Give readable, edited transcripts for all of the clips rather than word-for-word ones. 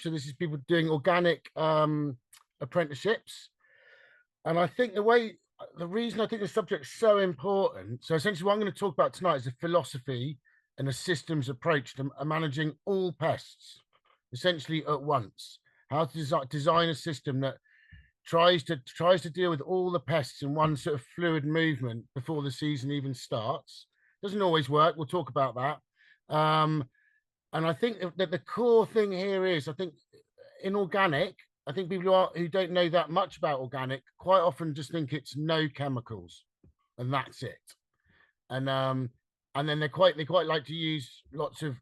So this is people doing organic apprenticeships. And I think the reason I think the subject's so important. So essentially, what I'm going to talk about tonight is a philosophy and a systems approach to managing all pests, essentially at once. How to design a system that tries to deal with all the pests in one sort of fluid movement before the season even starts. Doesn't always work. We'll talk about that. And I think that the core thing here is, I think in organic, I think people who don't know that much about organic quite often just think it's no chemicals and that's it. And then they quite like to use lots of,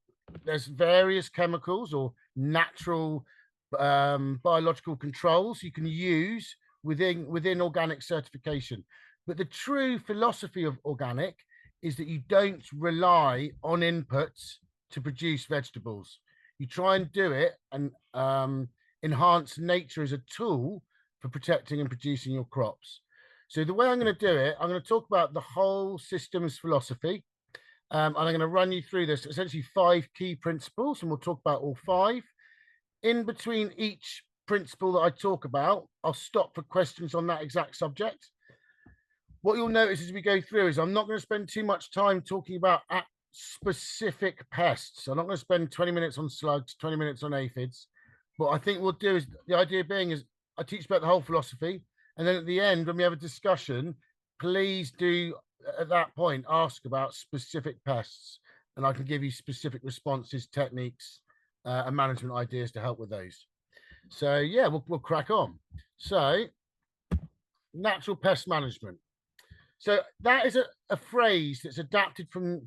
there's various chemicals or natural biological controls you can use within organic certification. But the true philosophy of organic is that you don't rely on inputs to produce vegetables. You try and do it and enhance nature as a tool for protecting and producing your crops. So the way I'm going to do it, I'm going to talk about the whole systems philosophy. And I'm going to run you through this, essentially 5 key principles, and we'll talk about all 5. In between each principle that I talk about, I'll stop for questions on that exact subject. What you'll notice as we go through is I'm not going to spend too much time talking about specific pests. I'm not going to spend 20 minutes on slugs, 20 minutes on aphids. What I think we'll do is, the idea being is I teach about the whole philosophy. And then at the end, when we have a discussion, please do at that point ask about specific pests. And I can give you specific responses, techniques, and management ideas to help with those. So yeah, we'll crack on. So natural pest management. So that is a phrase that's adapted from,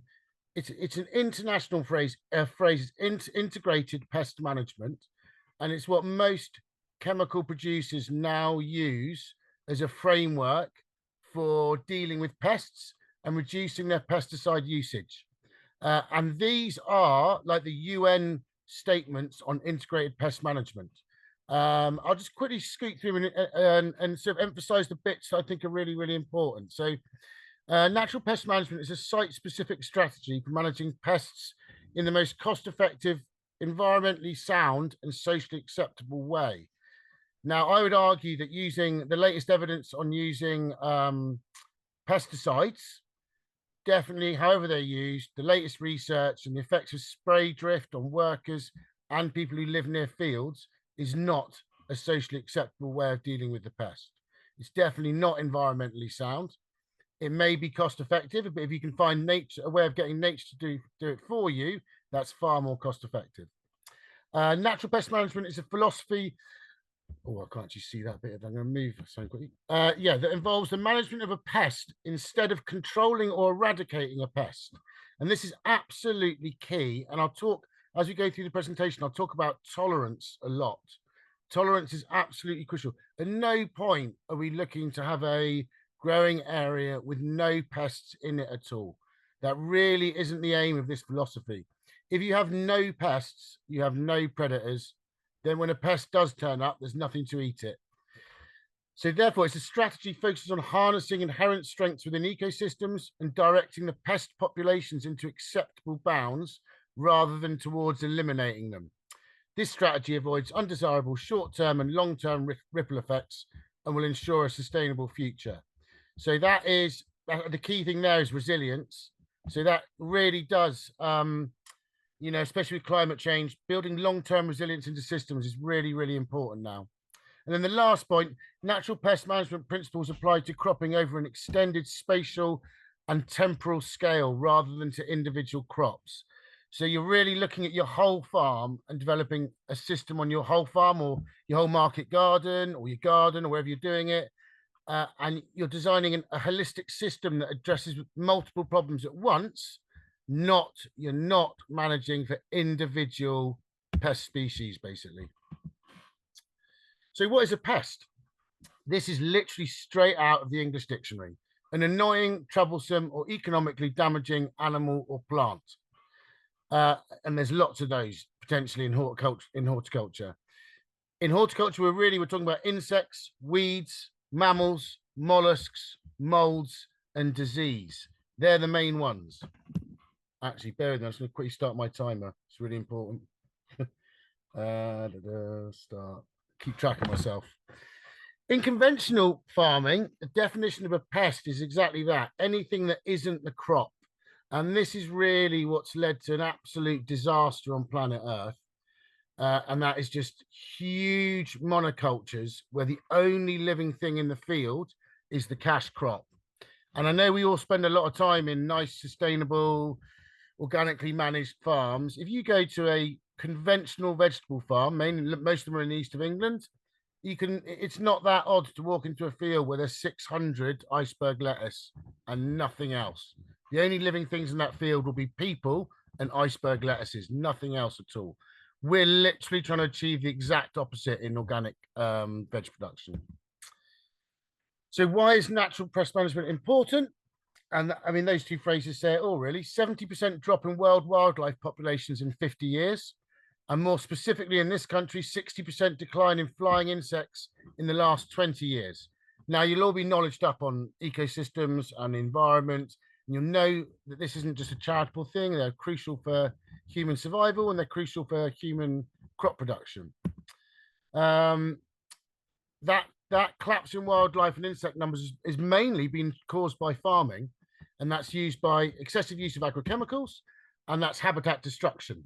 it's an international phrase. Phrase is integrated pest management, and it's what most chemical producers now use as a framework for dealing with pests and reducing their pesticide usage. And these are like the UN statements on integrated pest management. I'll just quickly scoot through and sort of emphasize the bits I think are really, really important. So natural pest management is a site-specific strategy for managing pests in the most cost-effective, environmentally sound and socially acceptable way. Now, I would argue that using the latest evidence on using pesticides, definitely, however they're used, the latest research and the effects of spray drift on workers and people who live near fields is not a socially acceptable way of dealing with the pest. It's definitely not environmentally sound. It may be cost effective, but if you can find a way of getting nature to do it for you, that's far more cost effective. Natural pest management is a philosophy. Oh, I can't actually see that bit. I'm going to move so quickly. Yeah, that involves the management of a pest instead of controlling or eradicating a pest. And this is absolutely key. And I'll talk, as we go through the presentation, I'll talk about tolerance a lot. Tolerance is absolutely crucial. At no point are we looking to have a growing area with no pests in it at all. That really isn't the aim of this philosophy. If you have no pests, you have no predators. Then when a pest does turn up, there's nothing to eat it. So therefore, it's a strategy focuses on harnessing inherent strengths within ecosystems and directing the pest populations into acceptable bounds rather than towards eliminating them. This strategy avoids undesirable short-term and long-term ripple effects and will ensure a sustainable future. So that is, the key thing there is resilience. So that really does, you know, especially with climate change, building long-term resilience into systems is really, really important now. And then the last point, natural pest management principles apply to cropping over an extended spatial and temporal scale rather than to individual crops. So you're really looking at your whole farm and developing a system on your whole farm or your whole market garden or your garden or wherever you're doing it. And you're designing a holistic system that addresses multiple problems at once. You're not managing for individual pest species, basically. So what is a pest? This is literally straight out of the English dictionary. An annoying, troublesome, or economically damaging animal or plant. And there's lots of those potentially in horticulture. In horticulture, we're talking about insects, weeds, mammals, mollusks, molds, and disease. They're the main ones. Actually, bear with me. I'm just going to quickly start my timer. It's really important. Start. Keep track of myself. In conventional farming, the definition of a pest is exactly that: anything that isn't the crop. And this is really what's led to an absolute disaster on planet Earth. And that is just huge monocultures where the only living thing in the field is the cash crop. And I know we all spend a lot of time in nice, sustainable, organically managed farms. If you go to a conventional vegetable farm, mainly most of them are in the east of England, it's not that odd to walk into a field where there's 600 iceberg lettuce and nothing else. The only living things in that field will be people and iceberg lettuces, nothing else at all. We're literally trying to achieve the exact opposite in organic veg production. So why is natural pest management important? And I mean, those two phrases say it all, really. 70% drop in world wildlife populations in 50 years. And more specifically in this country, 60% decline in flying insects in the last 20 years. Now, you'll all be knowledged up on ecosystems and environment. And you'll know that this isn't just a charitable thing. They're crucial for human survival and they're crucial for human crop production. That collapse in wildlife and insect numbers is mainly been caused by farming, and that's used by excessive use of agrochemicals, and that's habitat destruction.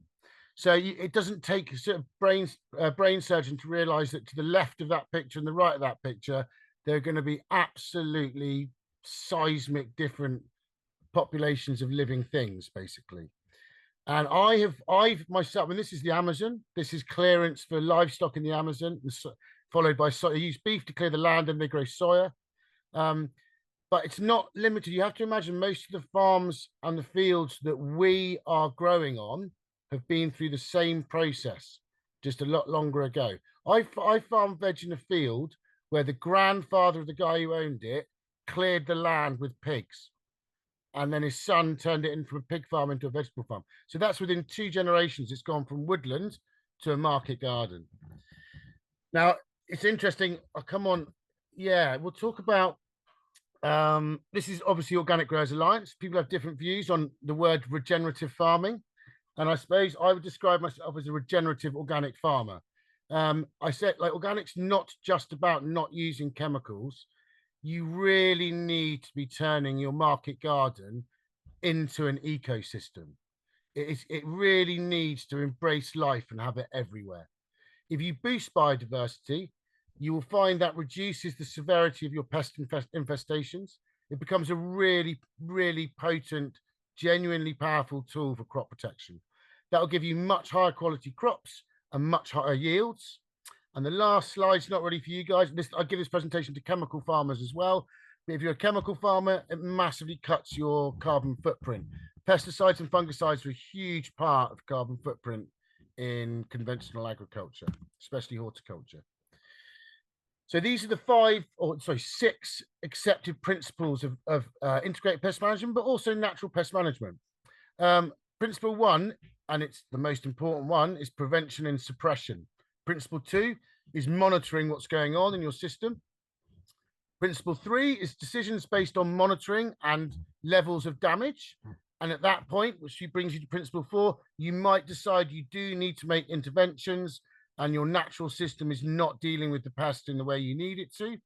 So it doesn't take a sort of brain surgeon to realize that to the left of that picture and the right of that picture, there are going to be absolutely seismic different populations of living things, basically. And I've myself, and this is the Amazon, this is clearance for livestock in the Amazon, followed by soy. They use beef to clear the land and they grow soya. But it's not limited. You have to imagine most of the farms and the fields that we are growing on have been through the same process just a lot longer ago. I farmed veg in a field where the grandfather of the guy who owned it cleared the land with pigs. And then his son turned it in from a pig farm into a vegetable farm. So that's within 2 generations. It's gone from woodland to a market garden. Now, it's interesting. Oh, come on. Yeah, we'll talk about this is obviously Organic Growers Alliance. People have different views on the word regenerative farming. And I suppose I would describe myself as a regenerative organic farmer. I said, like, organic's not just about not using chemicals. You really need to be turning your market garden into an ecosystem. It really needs to embrace life and have it everywhere. If you boost biodiversity, you will find that reduces the severity of your pest infestations. It becomes a really, really potent, genuinely powerful tool for crop protection. That will give you much higher quality crops and much higher yields. And the last slide's not really for you guys. I give this presentation to chemical farmers as well. But if you're a chemical farmer, it massively cuts your carbon footprint. Pesticides and fungicides are a huge part of carbon footprint in conventional agriculture, especially horticulture. So these are the 6 accepted principles of integrated pest management, but also natural pest management. Principle 1, and it's the most important one, is prevention and suppression. Principle 2 is monitoring what's going on in your system. Principle 3 is decisions based on monitoring and levels of damage. And at that point, which brings you to principle 4, you might decide you do need to make interventions and your natural system is not dealing with the pest in the way you need it to.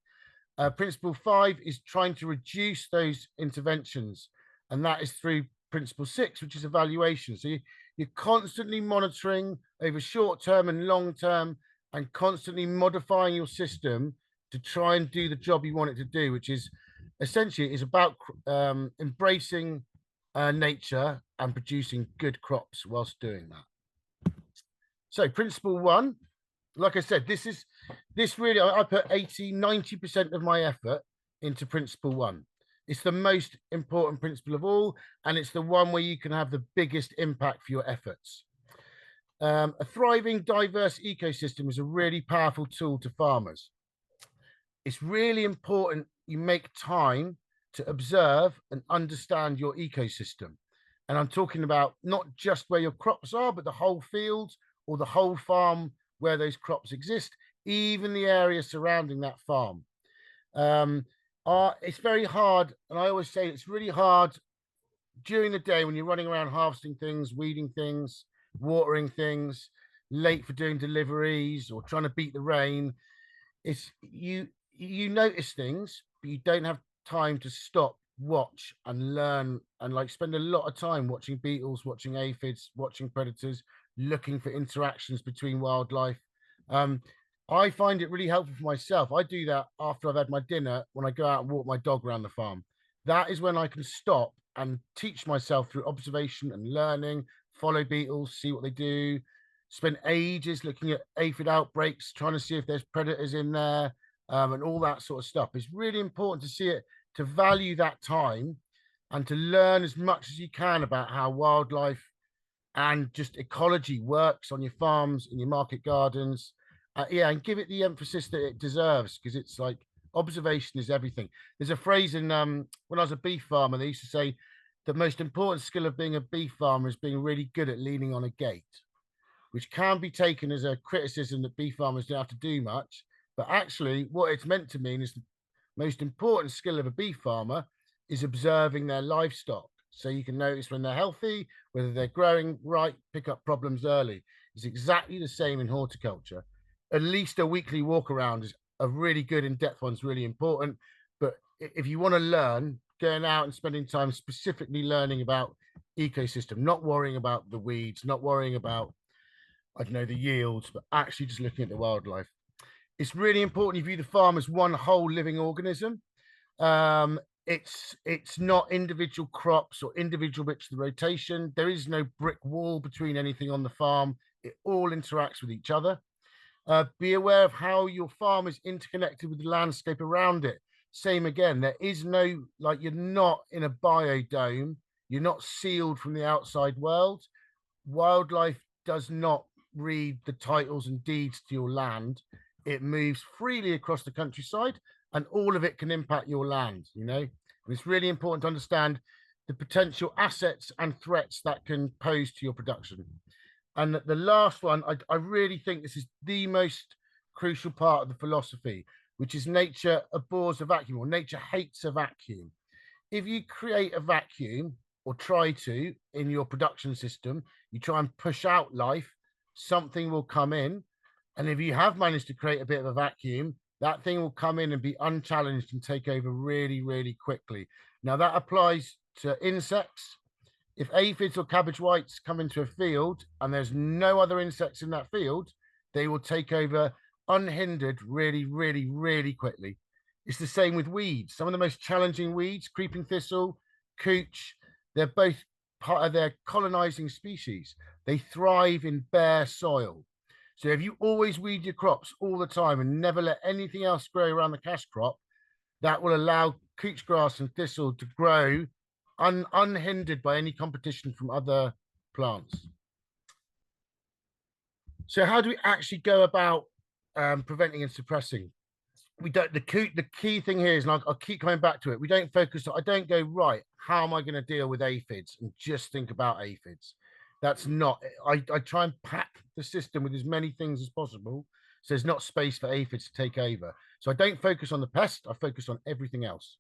Principle 5 is trying to reduce those interventions. And that is through principle 6, which is evaluation. So you're constantly monitoring over short term and long term and constantly modifying your system to try and do the job you want it to do, which is essentially is about embracing nature and producing good crops whilst doing that. So principle 1, like I said, this really, I put 80-90% of my effort into principle 1. It's the most important principle of all, and it's the one where you can have the biggest impact for your efforts. A thriving, diverse ecosystem is a really powerful tool to farmers. It's really important you make time to observe and understand your ecosystem. And I'm talking about not just where your crops are, but the whole field or the whole farm where those crops exist, even the area surrounding that farm. It's very hard, and I always say it's really hard during the day when you're running around harvesting things, weeding things, watering things. late for doing deliveries or trying to beat the rain. It's you notice things, but you don't have time to stop, watch, and learn, and like spend a lot of time watching beetles, watching aphids, watching predators, looking for interactions between wildlife. Um, I find it really helpful for myself. I do that after I've had my dinner when I go out and walk my dog around the farm. That is when I can stop and teach myself through observation and learning, follow beetles, see what they do, spend ages looking at aphid outbreaks, trying to see if there's predators in there, and all that sort of stuff. It's really important to see it, to value that time, and to learn as much as you can about how wildlife and just ecology works on your farms, in your market gardens. Yeah, and give it the emphasis that it deserves, because it's like observation is everything. There's a phrase in when I was a beef farmer, they used to say the most important skill of being a beef farmer is being really good at leaning on a gate, which can be taken as a criticism that beef farmers don't have to do much. But actually, what it's meant to mean is the most important skill of a beef farmer is observing their livestock. So you can notice when they're healthy, whether they're growing right, pick up problems early. It's exactly the same in horticulture. At least a weekly walk around is a really good in-depth one's really important. But if you want to learn, going out and spending time specifically learning about ecosystem, not worrying about the weeds, not worrying about, I don't know, the yields, but actually just looking at the wildlife. It's really important you view the farm as one whole living organism. It's not individual crops or individual bits of the rotation. There is no brick wall between anything on the farm. It all interacts with each other. Be aware of how your farm is interconnected with the landscape around it. Same again, there is no, like, you're not in a biodome. You're not sealed from the outside world. Wildlife does not read the titles and deeds to your land. It moves freely across the countryside, and all of it can impact your land, you know. And it's really important to understand the potential assets and threats that can pose to your production. And the last one, I really think this is the most crucial part of the philosophy, which is nature abhors a vacuum, or nature hates a vacuum. If you create a vacuum, or try to, in your production system, you try and push out life, something will come in. And if you have managed to create a bit of a vacuum, that thing will come in and be unchallenged and take over really, really quickly. Now, that applies to insects. If aphids or cabbage whites come into a field and there's no other insects in that field, they will take over unhindered really, really, really quickly. It's the same with weeds. Some of the most challenging weeds, creeping thistle, cooch, they're both part of their colonizing species. They thrive in bare soil. So if you always weed your crops all the time and never let anything else grow around the cash crop, that will allow cooch grass and thistle to grow unhindered by any competition from other plants. So how do we actually go about preventing and suppressing? We don't, the key thing here is, and I'll keep coming back to it, we don't focus, I don't go, right, how am I going to deal with aphids and just think about aphids. That's not, I try and pack the system with as many things as possible, so there's not space for aphids to take over. So I don't focus on the pest, I focus on everything else.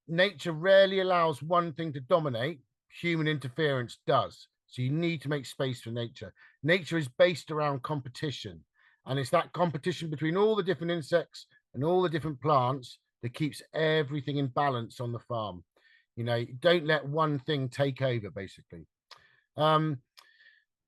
Nature rarely allows one thing to dominate, human interference does. So you need to make space for nature. Nature is based around competition. And it's that competition between all the different insects and all the different plants that keeps everything in balance on the farm. You know, don't let one thing take over, basically.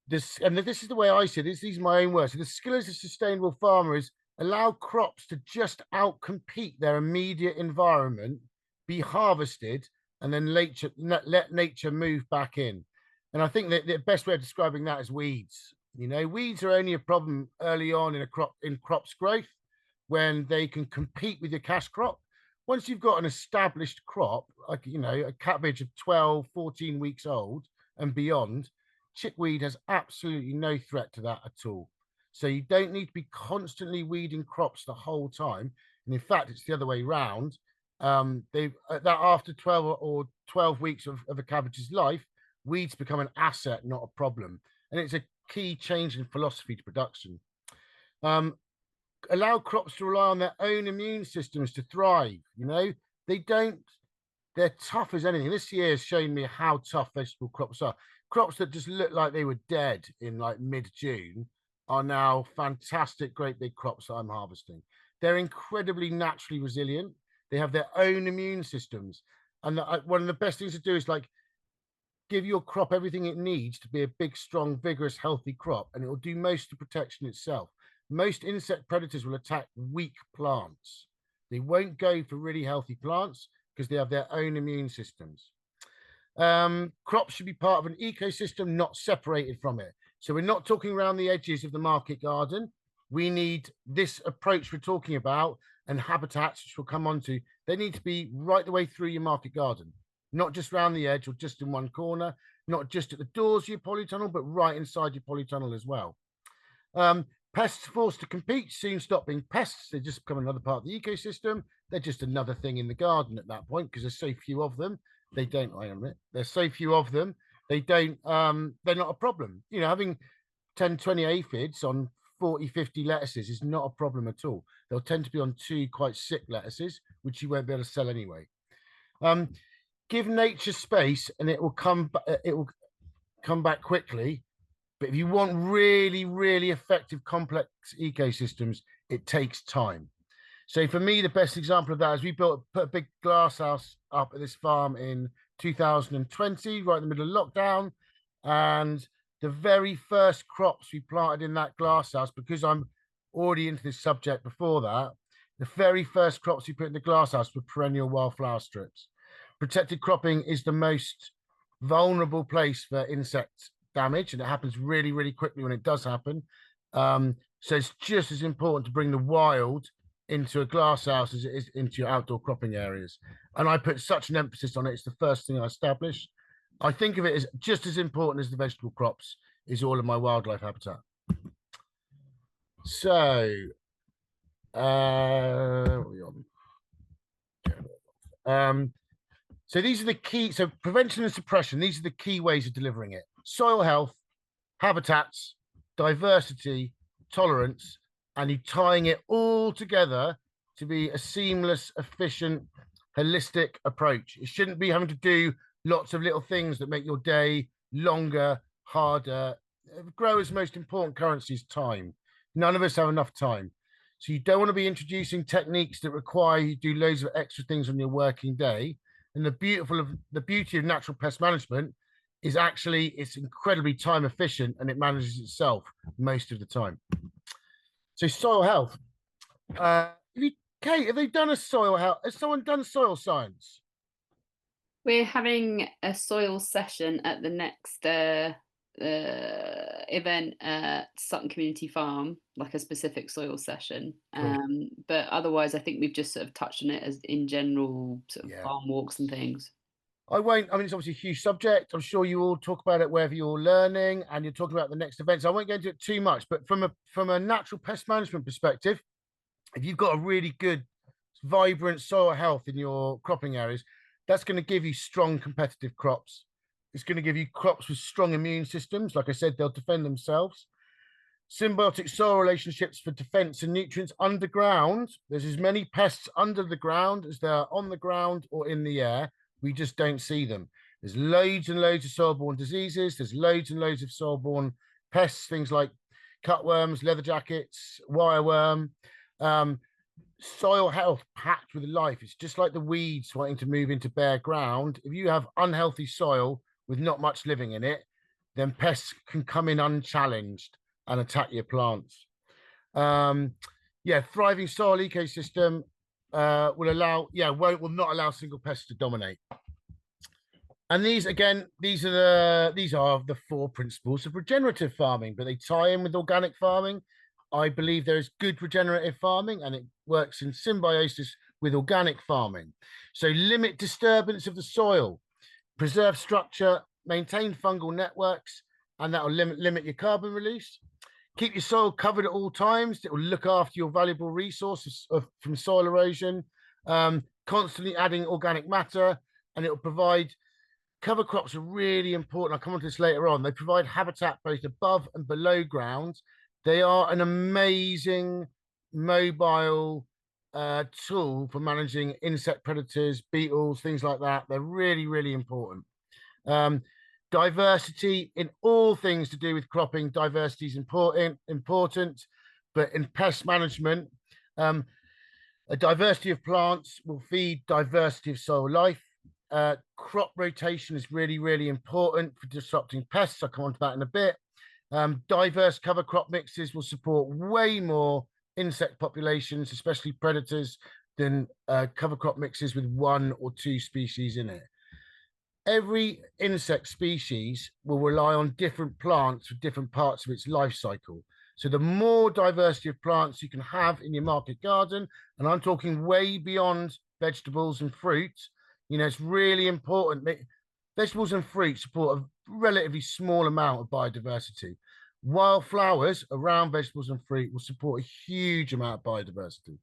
This is the way I see it. These are my own words. So the skill as a sustainable farmer is allow crops to just outcompete their immediate environment, be harvested, and then let nature move back in. And I think that the best way of describing that is weeds. You know, weeds are only a problem early on in crops growth, when they can compete with your cash crop. Once you've got an established crop, like, you know, a cabbage of 12, 14 weeks old and beyond, chickweed has absolutely no threat to that at all. So you don't need to be constantly weeding crops the whole time. And in fact, it's the other way around. That after 12 weeks of a cabbage's life, weeds become an asset, not a problem. And it's a key change in philosophy to production. Allow crops to rely on their own immune systems to thrive. You know, they're tough as anything. This year has shown me how tough vegetable crops are. crops that just look like they were dead in like mid-June are now fantastic, great big crops that I'm harvesting. They're incredibly naturally resilient. They have their own immune systems. And one of the best things to do is like give your crop everything it needs to be a big, strong, vigorous, healthy crop, and it will do most of the protection itself. Most insect predators will attack weak plants. They won't go for really healthy plants because they have their own immune systems. Crops should be part of an ecosystem, not separated from it. So we're not talking around the edges of the market garden. We need this approach we're talking about and habitats, which we'll come on to. They need to be right the way through your market garden, not just around the edge or just in one corner, not just at the doors of your polytunnel, but right inside your polytunnel as well. Pests forced to compete soon stop being pests. They just become another part of the ecosystem. They're just another thing in the garden at that point because there's so few of them. They don't, I admit, there's so few of them. They don't, they're not a problem. You know, having 10, 20 aphids on 40, 50 lettuces is not a problem at all. They'll tend to be on 2 quite sick lettuces, which you won't be able to sell anyway. Give nature space and it will come back quickly. But if you want really, really effective complex ecosystems, it takes time. So for me, the best example of that is we put a big glass house up at this farm in 2020, right in the middle of lockdown. And the very first crops we planted in that glass house, because I'm already into this subject before that, the very first crops we put in the glass house were perennial wildflower strips. Protected cropping is the most vulnerable place for insect damage, and it happens really, really quickly when it does happen. So it's just as important to bring the wild into a glass house as it is into your outdoor cropping areas. And I put such an emphasis on it. It's the first thing I established. I think of it as just as important as the vegetable crops is all of my wildlife habitat. So, so these are the key. So prevention and suppression, these are the key ways of delivering it. Soil health, habitats, diversity, tolerance, and you're tying it all together to be a seamless, efficient, holistic approach. It shouldn't be having to do lots of little things that make your day longer, harder. Growers' most important currency is time. None of us have enough time. So you don't want to be introducing techniques that require you to do loads of extra things on your working day. And the beauty of natural pest management is actually it's incredibly time efficient and it manages itself most of the time. So soil health. Kate, have they done a soil health? Has someone done soil science? We're having a soil session at the next event at Sutton Community Farm, like a specific soil session. Cool. But otherwise, I think we've just sort of touched on it as in general sort of farm walks and things. I won't, I mean, it's obviously a huge subject. I'm sure you all talk about it wherever you're learning and you're talking about the next events. I won't go into it too much, but from a natural pest management perspective, if you've got a really good, vibrant soil health in your cropping areas, that's going to give you strong competitive crops. It's going to give you crops with strong immune systems. Like I said, they'll defend themselves. Symbiotic soil relationships for defense and nutrients underground. There's as many pests under the ground as there are on the ground or in the air. We just don't see them. There's loads and loads of soil-borne diseases. There's loads and loads of soil-borne pests, things like cutworms, leather jackets, wireworm. Soil health packed with life. It's just like the weeds wanting to move into bare ground. If you have unhealthy soil with not much living in it, then pests can come in unchallenged and attack your plants. Thriving soil ecosystem will not allow single pests to dominate. And these are the 4 principles of regenerative farming, but they tie in with organic farming. I believe there is good regenerative farming and it works in symbiosis with organic farming. So limit disturbance of the soil, preserve structure, maintain fungal networks, and that will limit your carbon release. Keep your soil covered at all times. It will look after your valuable resources from soil erosion, constantly adding organic matter, and it will provide cover crops are really important. I'll come on to this later on. They provide habitat both above and below ground. They are an amazing mobile tool for managing insect predators, beetles, things like that. They're really, really important. Diversity in all things to do with cropping, diversity is important, but in pest management, a diversity of plants will feed diversity of soil life. Crop rotation is really, really important for disrupting pests. I'll come on to that in a bit. Diverse cover crop mixes will support way more insect populations, especially predators, than cover crop mixes with 1 or 2 species in it. Every insect species will rely on different plants for different parts of its life cycle. So the more diversity of plants you can have in your market garden, and I'm talking way beyond vegetables and fruit, you know, it's really important that vegetables and fruit support a relatively small amount of biodiversity. Wildflowers around vegetables and fruit will support a huge amount of biodiversity.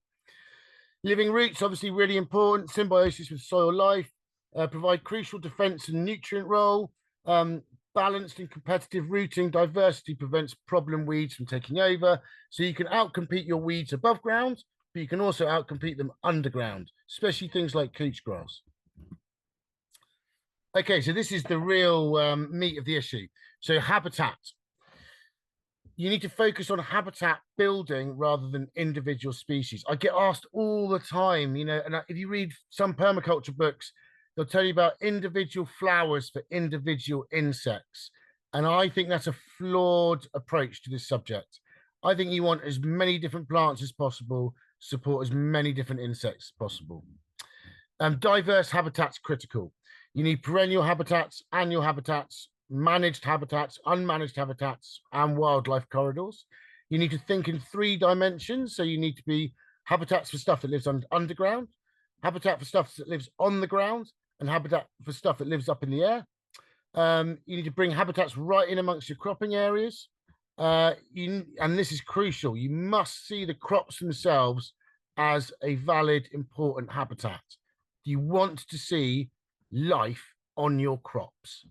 Living roots, obviously really important, symbiosis with soil life, provide crucial defense and nutrient role. Balanced and competitive rooting diversity prevents problem weeds from taking over. So you can outcompete your weeds above ground, but you can also outcompete them underground, especially things like couch grass. Okay, so this is the real meat of the issue. So habitat. You need to focus on habitat building rather than individual species. I get asked all the time, you know, and if you read some permaculture books, they'll tell you about individual flowers for individual insects. And I think that's a flawed approach to this subject. I think you want as many different plants as possible, support as many different insects as possible. Diverse habitats critical. You need perennial habitats, annual habitats, managed habitats, unmanaged habitats, and wildlife corridors. You need to think in 3 dimensions. So you need to be habitats for stuff that lives underground, habitat for stuff that lives on the ground, and habitat for stuff that lives up in the air. You need to bring habitats right in amongst your cropping areas. And this is crucial. You must see the crops themselves as a valid, important habitat. You want to see life on your crops.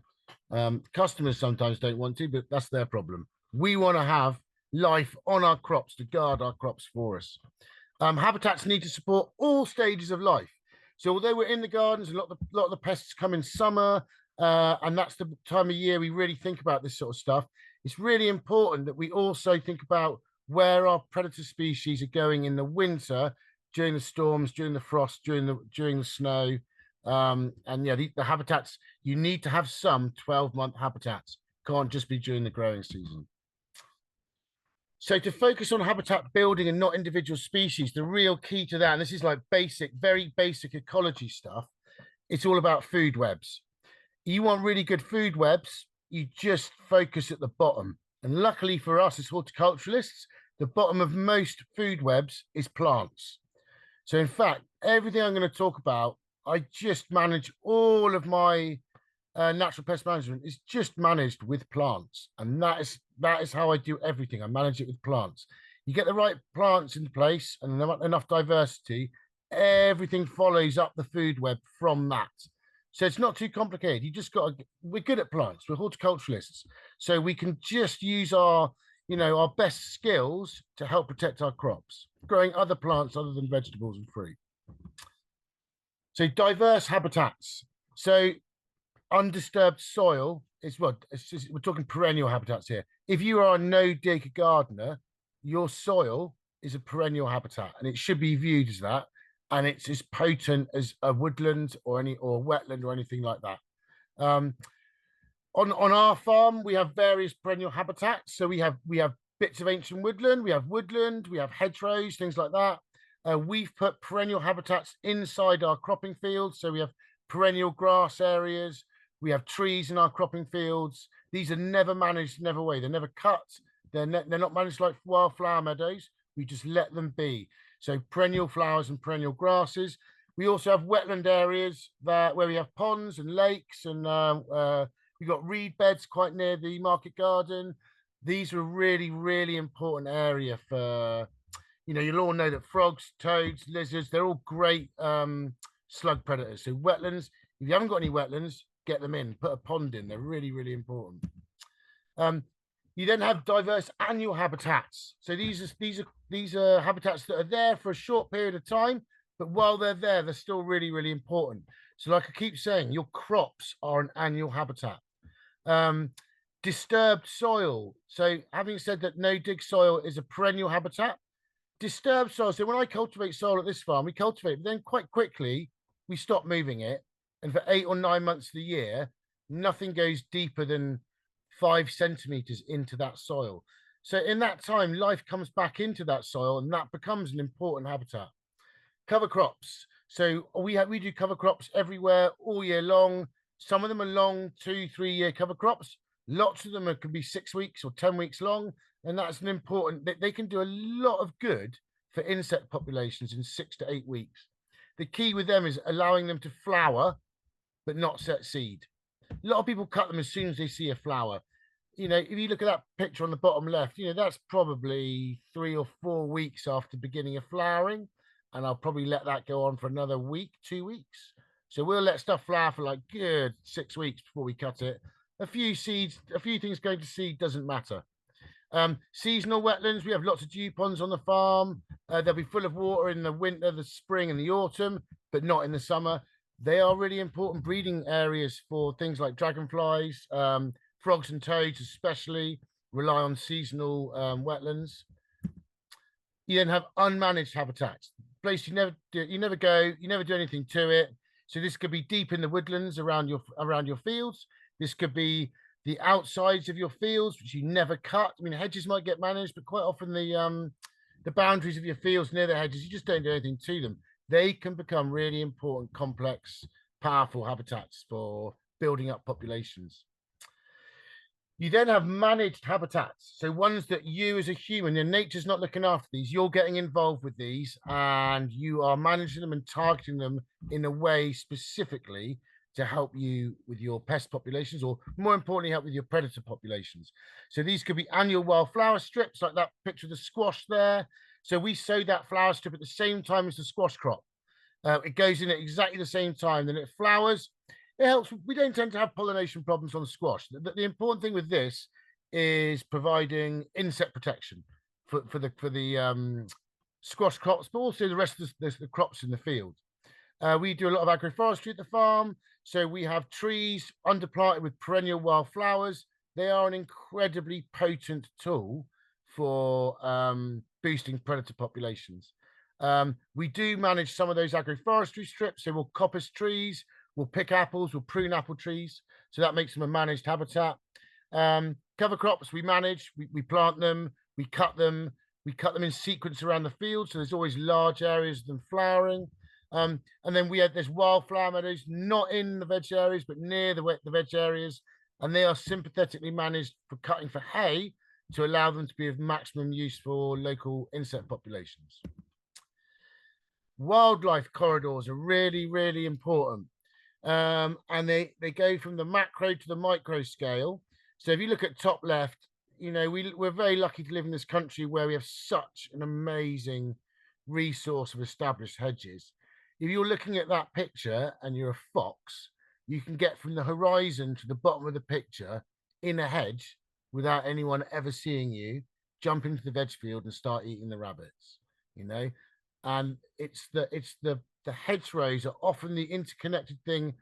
Customers sometimes don't want to, but that's their problem. We want to have life on our crops to guard our crops for us. Habitats need to support all stages of life. So although we're in the gardens, a lot of the pests come in summer, and that's the time of year we really think about this sort of stuff. It's really important that we also think about where our predator species are going in the winter, during the storms, during the frost, during the snow. And yeah, the habitats, you need to have some 12-month habitats. Can't just be during the growing season. So to focus on habitat building and not individual species, the real key to that, and this is like basic, very basic ecology stuff, it's all about food webs. You want really good food webs, you just focus at the bottom. And luckily for us as horticulturalists, the bottom of most food webs is plants. So in fact, everything I'm going to talk about, I just manage all of my natural pest management is just managed with plants. And that is how I do everything. I manage it with plants. You get the right plants in place and enough diversity, everything follows up the food web from that. So it's not too complicated. You just got to, we're good at plants. We're horticulturalists. So we can just use our best skills to help protect our crops, growing other plants other than vegetables and fruit. So diverse habitats. So undisturbed soil is what we're talking perennial habitats here. If you are a no-dig gardener, your soil is a perennial habitat, and it should be viewed as that. And it's as potent as a woodland or wetland or anything like that. On our farm, we have various perennial habitats. So we have bits of ancient woodland, we have hedgerows, things like that. We've put perennial habitats inside our cropping fields. So we have perennial grass areas. We have trees in our cropping fields. These are never managed, never way. They're never cut. They're not managed like wildflower meadows. We just let them be. So perennial flowers and perennial grasses. We also have wetland areas where we have ponds and lakes, and we've got reed beds quite near the market garden. These are a really, really important area for, you'll all know that frogs, toads, lizards, they're all great slug predators. So wetlands, if you haven't got any wetlands, get them in, put a pond in. They're really, really important. You then have diverse annual habitats. So these are habitats that are there for a short period of time, but while they're there, they're still really, really important. So like I keep saying, your crops are an annual habitat. Disturbed soil. So having said that no dig soil is a perennial habitat, disturbed soil. So when I cultivate soil at this farm, we cultivate, but then quite quickly we stop moving it. And for 8 or 9 months of the year, nothing goes deeper than 5 centimeters into that soil. So in that time, life comes back into that soil and that becomes an important habitat. Cover crops. So we do cover crops everywhere all year long. Some of them are long 2-3 year cover crops. Lots of them can be 6 weeks or 10 weeks long, and that's an important. They can do a lot of good for insect populations in 6 to 8 weeks. The key with them is allowing them to flower, but not set seed. A lot of people cut them as soon as they see a flower. If you look at that picture on the bottom left, that's probably 3 or 4 weeks after beginning of flowering. And I'll probably let that go on for another week, 2 weeks. So we'll let stuff flower for like good 6 weeks before we cut it. A few seeds, a few things going to seed doesn't matter. Seasonal wetlands, we have lots of dew ponds on the farm. They'll be full of water in the winter, the spring, and the autumn, but not in the summer. They are really important breeding areas for things like dragonflies, frogs and toads, especially rely on seasonal wetlands. You then have unmanaged habitats, place you never go, you never do anything to it. So this could be deep in the woodlands around your fields. This could be the outsides of your fields, which you never cut. I mean, hedges might get managed, but quite often the boundaries of your fields near the hedges, you just don't do anything to them. They can become really important, complex, powerful habitats for building up populations. You then have managed habitats. So ones that you as a human, and nature's not looking after these, you're getting involved with these and you are managing them and targeting them in a way specifically to help you with your pest populations, or more importantly, help with your predator populations. So these could be annual wildflower strips, like that picture of the squash there. So we sow that flower strip at the same time as the squash crop. It goes in at exactly the same time, then it flowers. It helps. We don't tend to have pollination problems on squash. The important thing with this is providing insect protection for the squash crops, but also the rest of the crops in the field. We do a lot of agroforestry at the farm. So we have trees underplanted with perennial wildflowers. They are an incredibly potent tool for boosting predator populations. We do manage some of those agroforestry strips. So we'll coppice trees, we'll pick apples, we'll prune apple trees. So that makes them a managed habitat. Cover crops we manage, we plant them, we cut them in sequence around the field. So there's always large areas of them flowering. And then there's wildflower meadows, not in the veg areas, but near the veg areas. And they are sympathetically managed for cutting for hay to allow them to be of maximum use for local insect populations. Wildlife corridors are really, really important. And they go from the macro to the micro scale. So if you look at top left, we're very lucky to live in this country where we have such an amazing resource of established hedges. If you're looking at that picture and you're a fox, you can get from the horizon to the bottom of the picture in a hedge without anyone ever seeing you, jump into the veg field and start eating the rabbits, and it's the hedgerows are often the interconnected thing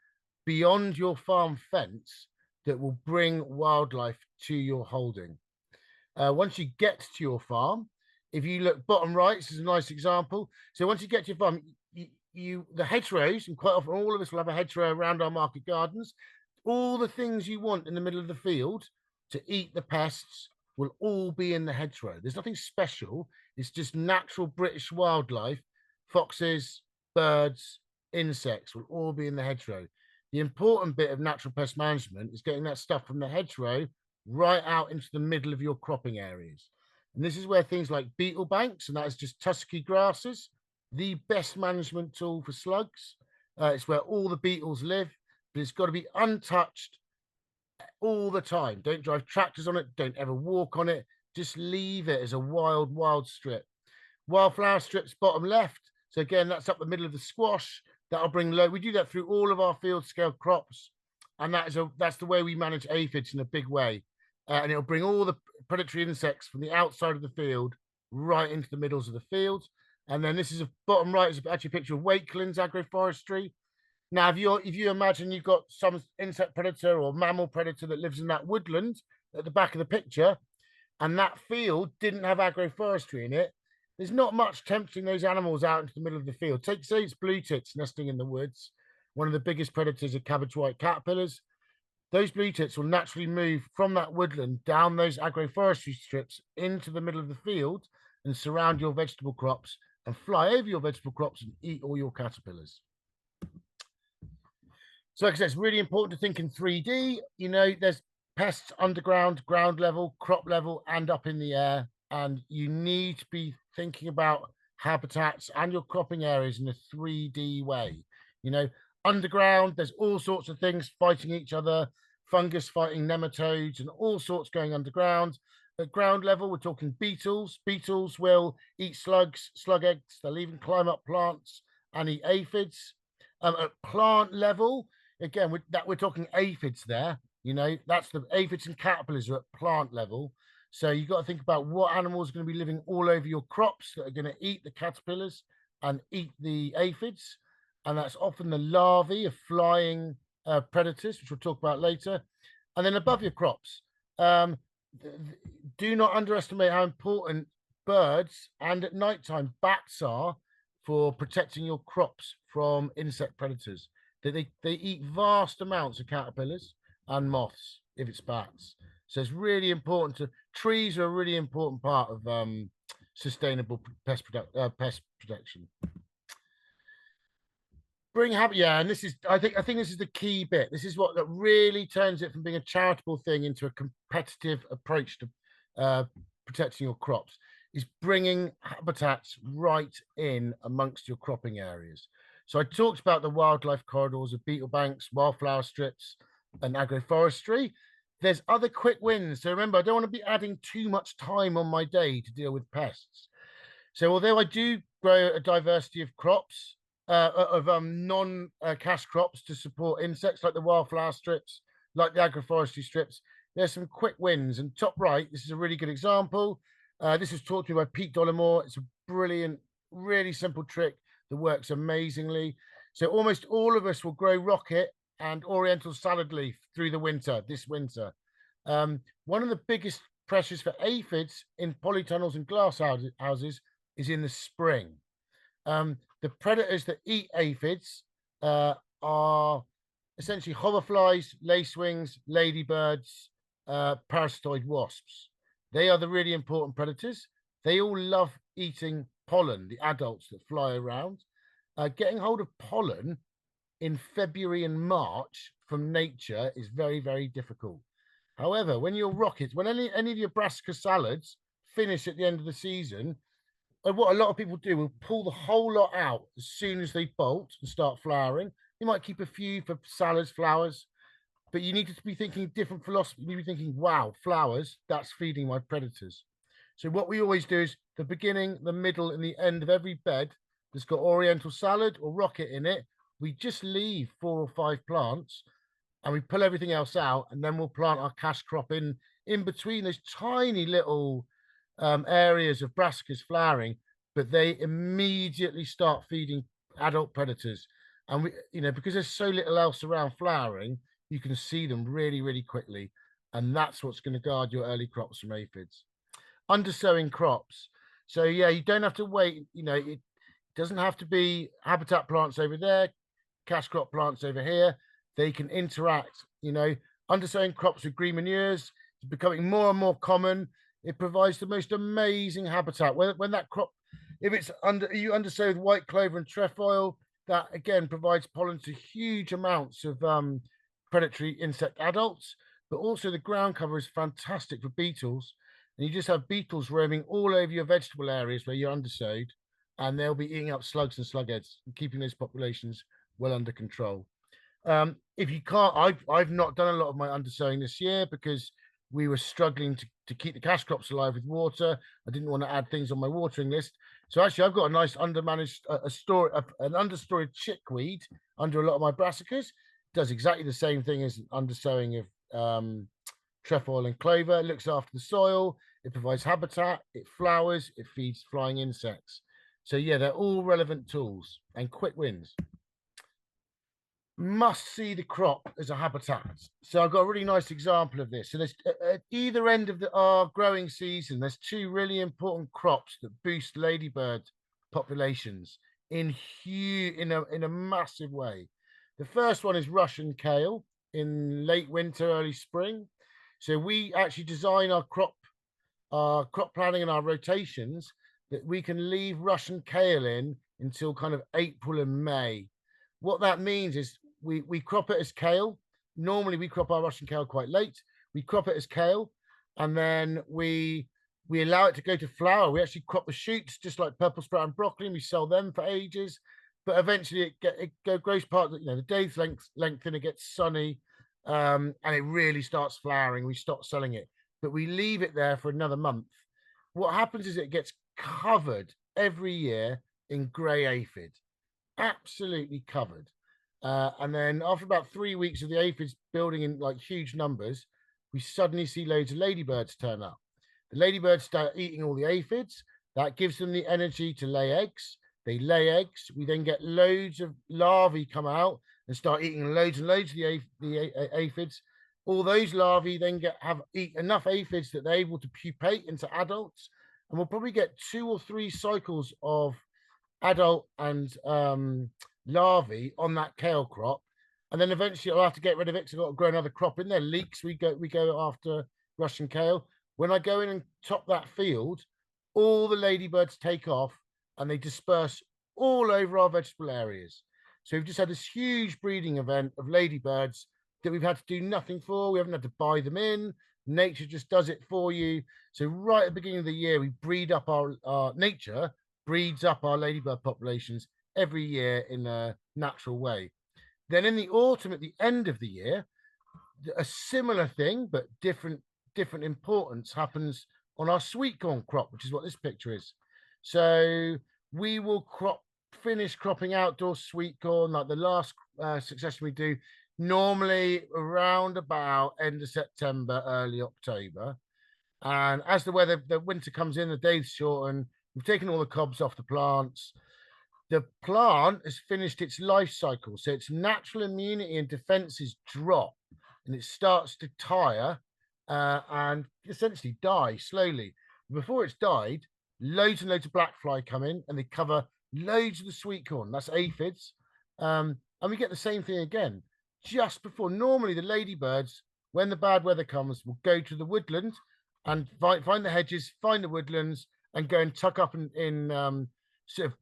beyond your farm fence that will bring wildlife to your holding. Once you get to your farm, if you look bottom right, this is a nice example. So once you get to your farm, the hedgerows, and quite often all of us will have a hedgerow around our market gardens. All the things you want in the middle of the field to eat the pests will all be in the hedgerow. There's nothing special. It's just natural British wildlife. Foxes, birds, insects will all be in the hedgerow. The important bit of natural pest management is getting that stuff from the hedgerow right out into the middle of your cropping areas. And this is where things like beetle banks, and that is just tussocky grasses, the best management tool for slugs. It's where all the beetles live, but it's got to be untouched all the time. Don't drive tractors on it. Don't ever walk on it. Just leave it as a wild strip. Wildflower strips, bottom left. So again, that's up the middle of the squash. That'll bring low. We do that through all of our field scale crops. And that's the way we manage aphids in a big way. And it'll bring all the predatory insects from the outside of the field right into the middles of the field. And then this is a bottom right, is actually a picture of Wakelands agroforestry. Now, if you imagine you've got some insect predator or mammal predator that lives in that woodland at the back of the picture, and that field didn't have agroforestry in it, there's not much tempting those animals out into the middle of the field. Take, say, it's blue tits nesting in the woods. One of the biggest predators are cabbage white caterpillars. Those blue tits will naturally move from that woodland down those agroforestry strips into the middle of the field and surround your vegetable crops and fly over your vegetable crops and eat all your caterpillars. So like I said, it's really important to think in 3D. You know, there's pests underground, ground level, crop level, and up in the air. And you need to be thinking about habitats and your cropping areas in a 3D way. You know, underground, there's all sorts of things fighting each other, fungus fighting nematodes and all sorts going underground. At ground level, we're talking beetles. Beetles will eat slugs, slug eggs. They'll even climb up plants and eat aphids. At plant level, again, we're talking aphids there. You know, that's the aphids and caterpillars are at plant level. So you've got to think about what animals are going to be living all over your crops that are going to eat the caterpillars and eat the aphids. And that's often the larvae of flying predators, which we'll talk about later. And then above your crops, do not underestimate how important birds and at nighttime bats are for protecting your crops from insect predators. They eat vast amounts of caterpillars and moths if it's bats. So it's really important to trees are a really important part of sustainable pest protection. Bring habit, yeah, and this is I think this is the key bit. This is what that really turns it from being a charitable thing into a competitive approach to protecting your crops. Is bringing habitats right in amongst your cropping areas. So I talked about the wildlife corridors of beetle banks, wildflower strips, and agroforestry. There's other quick wins. So remember, I don't want to be adding too much time on my day to deal with pests. So although I do grow a diversity of crops, non-cash crops to support insects like the wildflower strips, like the agroforestry strips, there's some quick wins. And top right, this is a really good example. This was taught to me by Pete Dollimore. It's a brilliant, really simple trick that works amazingly. So almost all of us will grow rocket and oriental salad leaf through the winter, this winter. One of the biggest pressures for aphids in polytunnels and glass houses is in the spring. The predators that eat aphids are essentially hoverflies, lacewings, ladybirds, parasitoid wasps. They are the really important predators. They all love eating pollen, the adults that fly around. Getting hold of pollen in February and March from nature is very, very difficult. However, when your rockets, when any of your brassica salads finish at the end of the season, what a lot of people do will pull the whole lot out as soon as they bolt and start flowering. You might keep a few for salads, flowers, but you need to be thinking different philosophy. You need to be thinking, wow, flowers, that's feeding my predators. So what we always do is the beginning, the middle, and the end of every bed that's got oriental salad or rocket in it, we just leave 4 or 5 plants and we pull everything else out, and then we'll plant our cash crop in between those tiny little areas of brassicas flowering, but they immediately start feeding adult predators. And we, you know, because there's so little else around flowering, you can see them really, really quickly. And that's what's going to guard your early crops from aphids. Undersowing crops. So yeah, you don't have to wait. You know, it doesn't have to be habitat plants over there, cash crop plants over here. They can interact. You know, undersowing crops with green manures is becoming more and more common. It provides the most amazing habitat. When that crop, if it's you undersow with white clover and trefoil, that again provides pollen to huge amounts of predatory insect adults. But also the ground cover is fantastic for beetles. And you just have beetles roaming all over your vegetable areas where you're undersowed, and they'll be eating up slugs and slugheads and keeping those populations well under control. If you can't, I've not done a lot of my undersowing this year because we were struggling to keep the cash crops alive with water. I didn't want to add things on my watering list. So actually, I've got a nice undermanaged, an understory chickweed under a lot of my brassicas. It does exactly the same thing as undersowing of trefoil and clover. It looks after the soil. It provides habitat. It flowers. It feeds flying insects. So yeah, they're all relevant tools and quick wins. must see the crop as a habitat. So I've got a really nice example of this. So there's at either end of our growing season, there's two really important crops that boost ladybird populations in a massive way. The first one is Russian kale in late winter, early spring. So we actually design our crop planning and our rotations that we can leave Russian kale in until kind of April and May. What that means is we crop it as kale. Normally we crop our Russian kale quite late. We crop it as kale, and then we allow it to go to flower. We actually crop the shoots just like purple sprout and broccoli, and we sell them for ages. But eventually it grows part, the day's lengthen, it gets sunny, and it really starts flowering. We stop selling it, but we leave it there for another month. What happens is it gets covered every year in grey aphid, absolutely covered. And then after about 3 weeks of the aphids building in like huge numbers, we suddenly see loads of ladybirds turn up. The ladybirds start eating all the aphids. That gives them the energy to lay eggs. They lay eggs. We then get loads of larvae come out and start eating loads and loads of the aphids. All those larvae then eat enough aphids that they're able to pupate into adults, and we'll probably get 2 or 3 cycles of adult and larvae on that kale crop, and then eventually I'll have to get rid of it because I've got to grow another crop in there. Leeks, we go after Russian kale. When I go in and top that field, all the ladybirds take off and they disperse all over our vegetable areas. So we've just had this huge breeding event of ladybirds that we've had to do nothing for. We haven't had to buy them in. Nature just does it for you. So right at the beginning of the year, we breed up our nature breeds up our ladybird populations every year in a natural way. Then in the autumn, at the end of the year, a similar thing but different importance happens on our sweet corn crop, which is what this picture is. So we will finish cropping outdoor sweet corn, like the last succession we do, normally around about end of September, early October. And as the winter comes in, the days shorten. We've taken all the cobs off the plants. The plant has finished its life cycle, so its natural immunity and defenses drop, and it starts to tire and essentially die slowly. Before it's died, loads and loads of black fly come in, and they cover loads of the sweet corn. That's aphids, and we get the same thing again just before. Normally, the ladybirds, when the bad weather comes, will go to the woodland and find the hedges, find the woodlands, and go and tuck up in sort of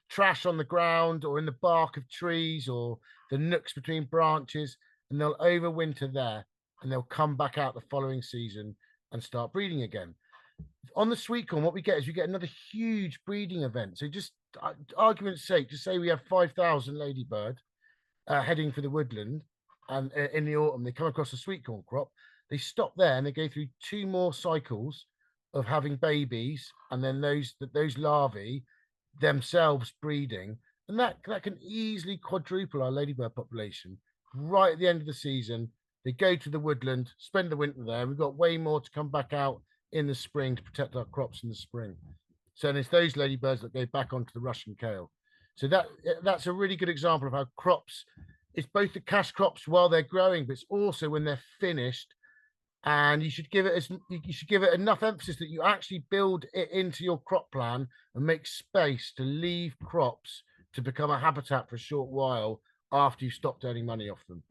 trash on the ground or in the bark of trees or the nooks between branches, and they'll overwinter there, and they'll come back out the following season and start breeding again. On the sweet corn, what we get is we get another huge breeding event. So just argument's sake, just say we have 5,000 ladybird heading for the woodland, and in the autumn they come across a sweet corn crop. They stop there and they go through 2 more cycles of having babies, and then those larvae themselves breeding, and that can easily quadruple our ladybird population. Right at the end of the season, they go to the woodland, spend the winter there. We've got way more to come back out in the spring to protect our crops in the spring. So it's those ladybirds that go back onto the Russian kale. So that's a really good example of how crops, it's both the cash crops while they're growing, but it's also when they're finished. And you should give it enough emphasis that you actually build it into your crop plan and make space to leave crops to become a habitat for a short while after you've stopped earning money off them.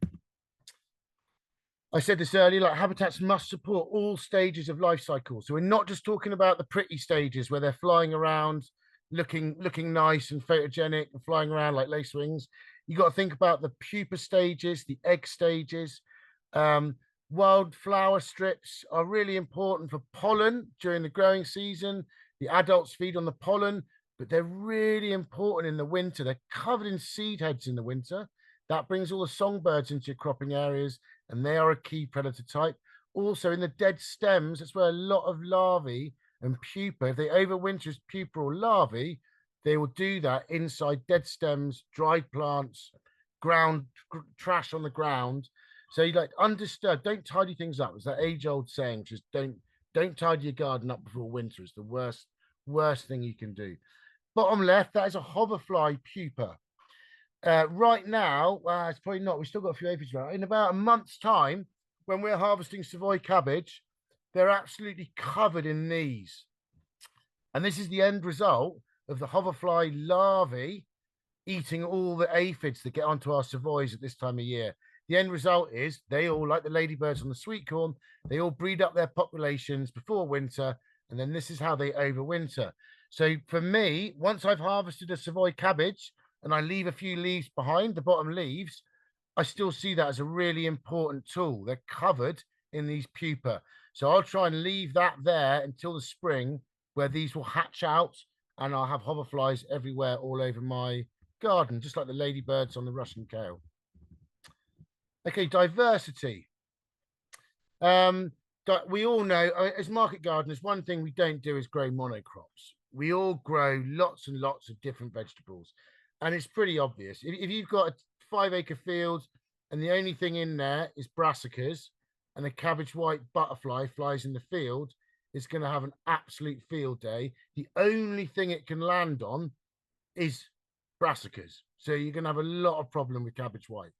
I said this earlier, like habitats must support all stages of life cycle. So we're not just talking about the pretty stages where they're flying around, looking nice and photogenic and flying around like lacewings. You got to think about the pupa stages, the egg stages. Wild flower strips are really important for pollen during the growing season. The adults feed on the pollen, but they're really important in the winter. They're covered in seed heads in the winter. That brings all the songbirds into your cropping areas, and they are a key predator type. Also in the dead stems, that's where a lot of larvae and pupa, if they overwinter as pupa or larvae, they will do that inside dead stems, dried plants, trash on the ground. So you like undisturbed, don't tidy things up. It's that age-old saying, just don't tidy your garden up before winter. It's the worst thing you can do. Bottom left, that is a hoverfly pupa. Right now, it's probably not. We've still got a few aphids around. In about a month's time, when we're harvesting Savoy cabbage, they're absolutely covered in these. And this is the end result of the hoverfly larvae eating all the aphids that get onto our Savoys at this time of year. The end result is they all, like the ladybirds on the sweet corn, they all breed up their populations before winter, and then this is how they overwinter. So for me, once I've harvested a Savoy cabbage and I leave a few leaves behind, the bottom leaves, I still see that as a really important tool. They're covered in these pupa. So I'll try and leave that there until the spring where these will hatch out and I'll have hoverflies everywhere all over my garden, just like the ladybirds on the Russian kale. Okay, diversity. We all know, as market gardeners, one thing we don't do is grow monocrops. We all grow lots and lots of different vegetables. And it's pretty obvious. If you've got a 5-acre field and the only thing in there is brassicas and a cabbage white butterfly flies in the field, it's going to have an absolute field day. The only thing it can land on is brassicas. So you're going to have a lot of problem with cabbage white.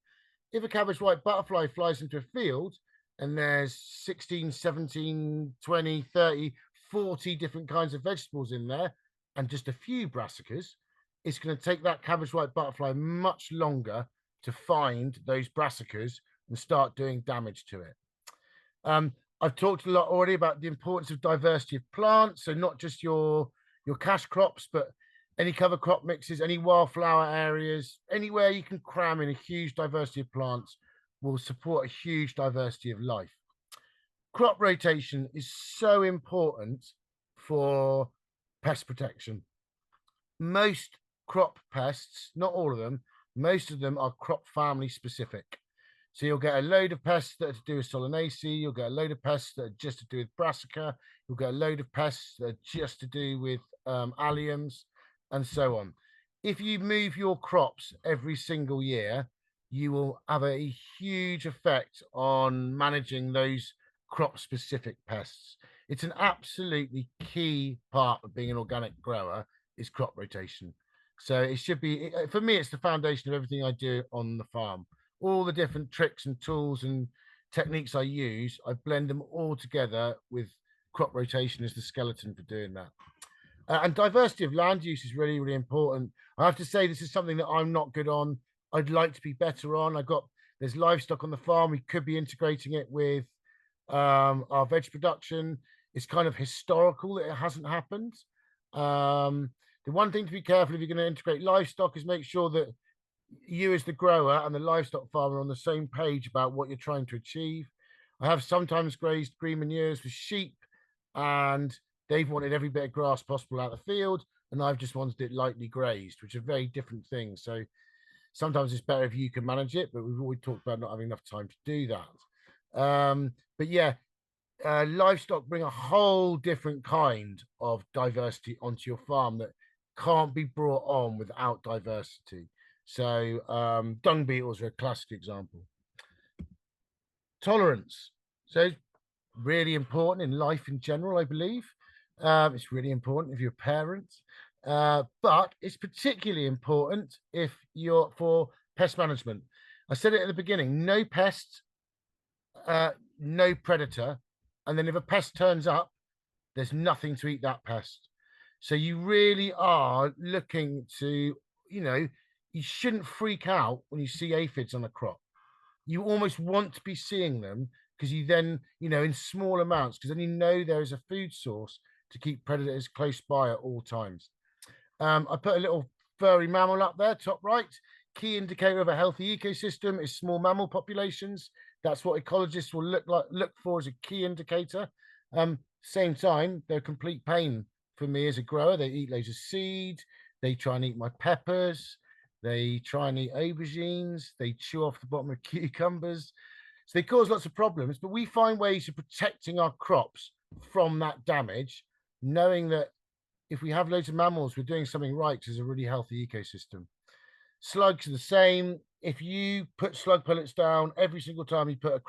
If a cabbage white butterfly flies into a field and there's 16, 17, 20, 30, 40 different kinds of vegetables in there and just a few brassicas, it's going to take that cabbage white butterfly much longer to find those brassicas and start doing damage to it. I've talked a lot already about the importance of diversity of plants. So not just your cash crops, but any cover crop mixes, any wildflower areas, anywhere you can cram in a huge diversity of plants will support a huge diversity of life. Crop rotation is so important for pest protection. Most crop pests, not all of them, most of them are crop family specific. So you'll get a load of pests that are to do with Solanaceae, you'll get a load of pests that are just to do with Brassica, you'll get a load of pests that are just to do with alliums, and so on. If you move your crops every single year, you will have a huge effect on managing those crop specific pests. It's an absolutely key part of being an organic grower is crop rotation. So it should be, for me, it's the foundation of everything I do on the farm. All the different tricks and tools and techniques I use, I blend them all together with crop rotation as the skeleton for doing that. And diversity of land use is really, really important. I have to say, this is something that I'm not good on. I'd like to be better on. There's livestock on the farm. We could be integrating it with our veg production. It's kind of historical that it hasn't happened. The one thing to be careful if you're going to integrate livestock is make sure that you as the grower and the livestock farmer are on the same page about what you're trying to achieve. I have sometimes grazed green manures with sheep and they've wanted every bit of grass possible out of the field and I've just wanted it lightly grazed, which are very different things. So sometimes it's better if you can manage it, but we've always talked about not having enough time to do that. But yeah, livestock bring a whole different kind of diversity onto your farm that can't be brought on without diversity. So dung beetles are a classic example. Tolerance. So it's really important in life in general, I believe. It's really important if you're a parent, but it's particularly important if you're for pest management. I said it at the beginning, no pest, no predator. And then if a pest turns up, there's nothing to eat that pest. So you really are looking to, you shouldn't freak out when you see aphids on a crop. You almost want to be seeing them because you then, in small amounts, because then you know there is a food source to keep predators close by at all times. I put a little furry mammal up there, top right. Key indicator of a healthy ecosystem is small mammal populations. That's what ecologists will look for as a key indicator. Same time, they're complete pain for me as a grower. They eat loads of seed. They try and eat my peppers. They try and eat aubergines. They chew off the bottom of cucumbers. So they cause lots of problems, but we find ways of protecting our crops from that damage, knowing that if we have loads of mammals, we're doing something right because it's a really healthy ecosystem. Slugs are the same. If you put slug pellets down every single time you put a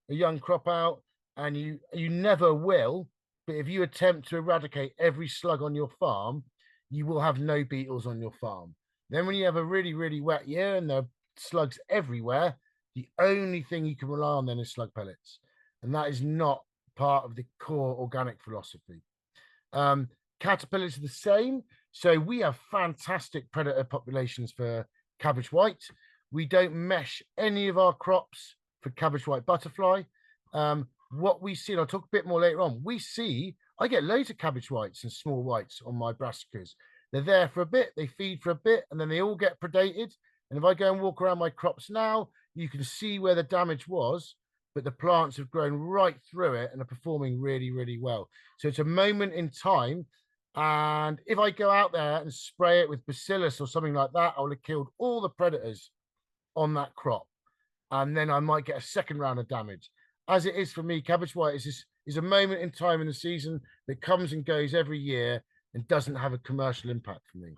young crop out, and you never will, but if you attempt to eradicate every slug on your farm, you will have no beetles on your farm. Then when you have a really, really wet year and there are slugs everywhere, the only thing you can rely on then is slug pellets. And that is not part of the core organic philosophy. Caterpillars are the same. So we have fantastic predator populations for cabbage white. We don't mesh any of our crops for cabbage white butterfly. What we see, and I'll talk a bit more later on, I get loads of cabbage whites and small whites on my brassicas. They're there for a bit, they feed for a bit, and then they all get predated. And if I go and walk around my crops now, you can see where the damage was, but the plants have grown right through it and are performing really, really well. So it's a moment in time. And if I go out there and spray it with bacillus or something like that, I'll have killed all the predators on that crop. And then I might get a second round of damage. As it is for me, cabbage white is a moment in time in the season that comes and goes every year and doesn't have a commercial impact for me.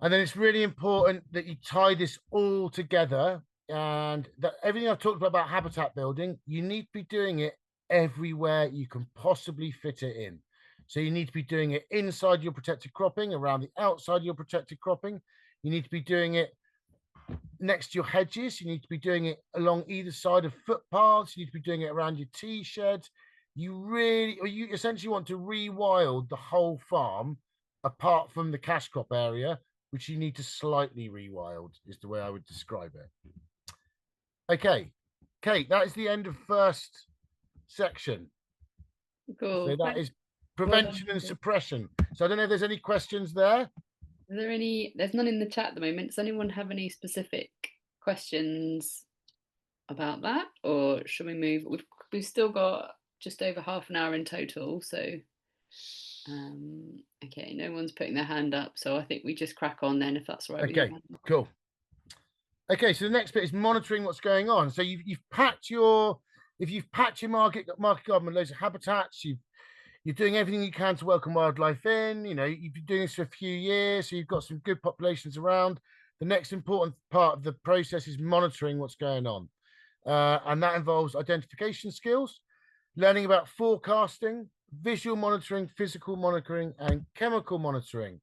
And then it's really important that you tie this all together, and that everything I've talked about habitat building, you need to be doing it everywhere you can possibly fit it in. So you need to be doing it inside your protected cropping, around the outside of your protected cropping. You need to be doing it next to your hedges. You need to be doing it along either side of footpaths. You need to be doing it around your tea shed. You essentially want to rewild the whole farm apart from the cash crop area, which you need to slightly rewild, is the way I would describe it. Okay, Kate, that is the end of first section. Cool. So that is prevention and suppression. So I don't know if there's any questions there. Are there any? There's none in the chat at the moment. Does anyone have any specific questions about that, or should we move? We've still got just over half an hour in total, so okay, no one's putting their hand up, so I think we just crack on then, if that's all right. Okay, cool. Okay, so the next bit is monitoring what's going on. So you've packed your market garden with loads of habitats. You're doing everything you can to welcome wildlife in. You know, you've been doing this for a few years, so you've got some good populations around. The next important part of the process is monitoring what's going on, and that involves identification skills, learning about forecasting, visual monitoring, physical monitoring, and chemical monitoring.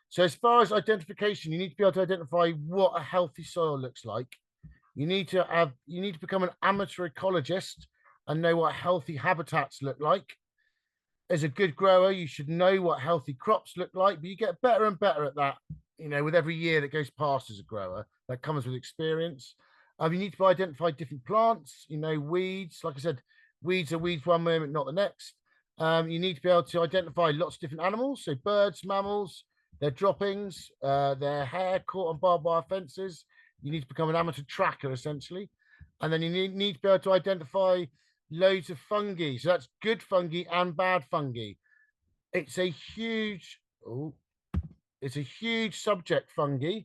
So as far as identification, you need to be able to identify what a healthy soil looks like. You need to become an amateur ecologist and know what healthy habitats look like. As a good grower, you should know what healthy crops look like, but you get better and better at that, you know, with every year that goes past as a grower. That comes with experience. You need to identify different plants, you know, weeds. Like I said, weeds are weeds one moment, not the next. You need to be able to identify lots of different animals, so birds, mammals, their droppings, their hair caught on barbed wire fences. You need to become an amateur tracker, essentially. And then you need to be able to identify loads of fungi. So that's good fungi and bad fungi. It's a huge subject, fungi.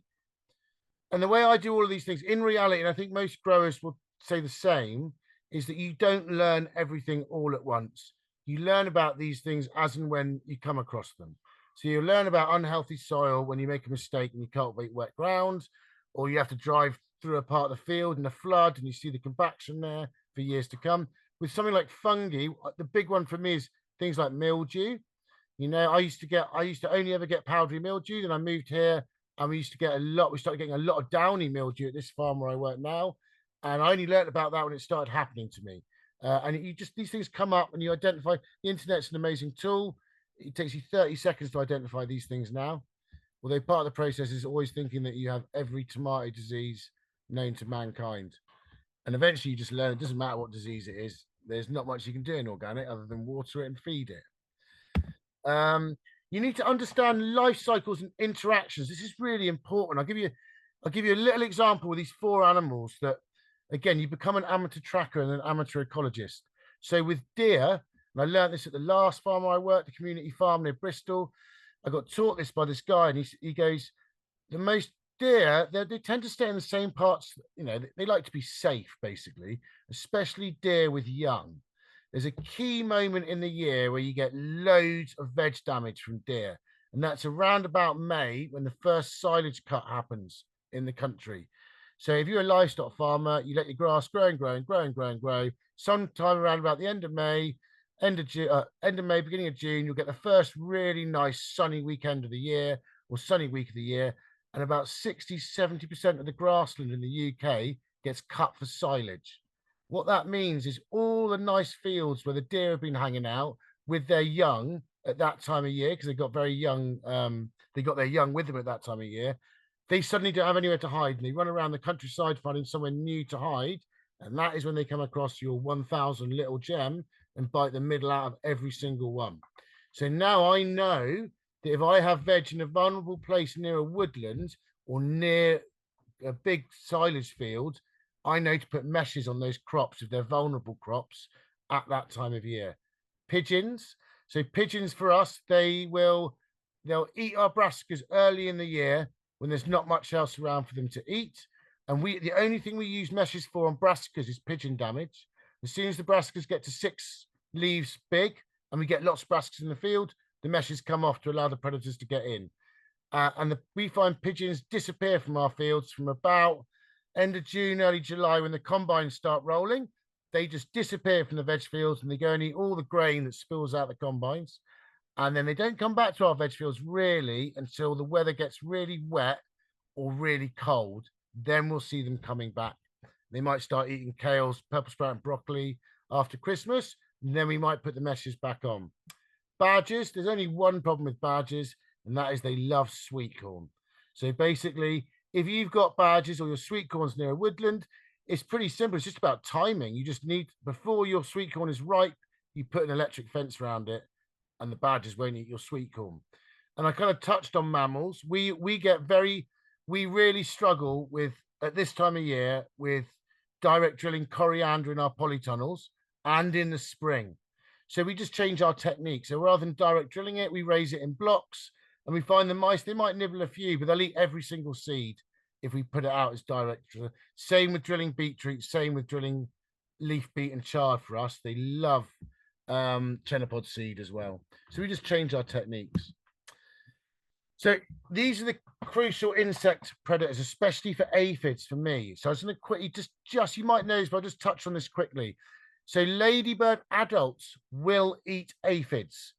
And the way I do all of these things, in reality, and I think most growers will say the same, is that you don't learn everything all at once. You learn about these things as and when you come across them. So you learn about unhealthy soil when you make a mistake and you cultivate wet ground, or you have to drive through a part of the field in a flood and you see the compaction there for years to come. With something like fungi, the big one for me is things like mildew. You know, I used to only ever get powdery mildew. Then I moved here and we started getting a lot of downy mildew at this farm where I work now. And I only learned about that when it started happening to me. These things come up and you identify. The internet's an amazing tool. It takes you 30 seconds to identify these things now. Although part of the process is always thinking that you have every tomato disease known to mankind. And eventually you just learn it doesn't matter what disease it is. There's not much you can do in organic other than water it and feed it. You need to understand life cycles and interactions. This is really important. I'll give you a little example with these 4 animals that, again, you become an amateur tracker and an amateur ecologist. So with deer, and I learned this at the last farm I worked, the community farm near Bristol. I got taught this by this guy, and he goes, the most deer, they tend to stay in the same parts. You know, they like to be safe, basically, especially deer with young. There's a key moment in the year where you get loads of veg damage from deer, and that's around about May when the first silage cut happens in the country. So if you're a livestock farmer, you let your grass grow and grow and grow and grow and grow. Sometime around about the end of May, beginning of June, you'll get the first really nice sunny weekend of the year or sunny week of the year. And about 60–70% of the grassland in the UK gets cut for silage. What that means is all the nice fields where the deer have been hanging out with their young at that time of year, because they got very young, they got their young with them at that time of year, they suddenly don't have anywhere to hide, and they run around the countryside finding somewhere new to hide. And that is when they come across your 1,000 little gem and bite the middle out of every single one. So now I know that if I have veg in a vulnerable place near a woodland or near a big silage field, I know to put meshes on those crops if they're vulnerable crops at that time of year. Pigeons. So pigeons for us, they'll eat our brassicas early in the year when there's not much else around for them to eat. And the only thing we use meshes for on brassicas is pigeon damage. As soon as the brassicas get to 6 leaves big and we get lots of brassicas in the field, the meshes come off to allow the predators to get in. We find pigeons disappear from our fields from about end of June, early July, when the combines start rolling. They just disappear from the veg fields and they go and eat all the grain that spills out the combines. And then they don't come back to our veg fields really until the weather gets really wet or really cold. Then we'll see them coming back. They might start eating kales, purple sprout, and broccoli after Christmas. And then we might put the meshes back on. Badgers, there's only one problem with badgers, and that is they love sweet corn. So basically, if you've got badgers or your sweet corn's near a woodland, it's pretty simple. It's just about timing. You just need, before your sweet corn is ripe, you put an electric fence around it, and the badgers won't eat your sweet corn. And I kind of touched on mammals. We really struggle with, at this time of year, with direct drilling coriander in our polytunnels and in the spring. So we just change our technique. So rather than direct drilling it, we raise it in blocks, and we find the mice, they might nibble a few, but they'll eat every single seed if we put it out as direct drill. Same with drilling beetroot, same with drilling leaf beet and chard for us. They love chenopod seed as well. So we just change our techniques. So these are the crucial insect predators, especially for aphids for me. So I was going to quickly just you might know this, but I'll just touch on this quickly. So ladybird adults will eat aphids,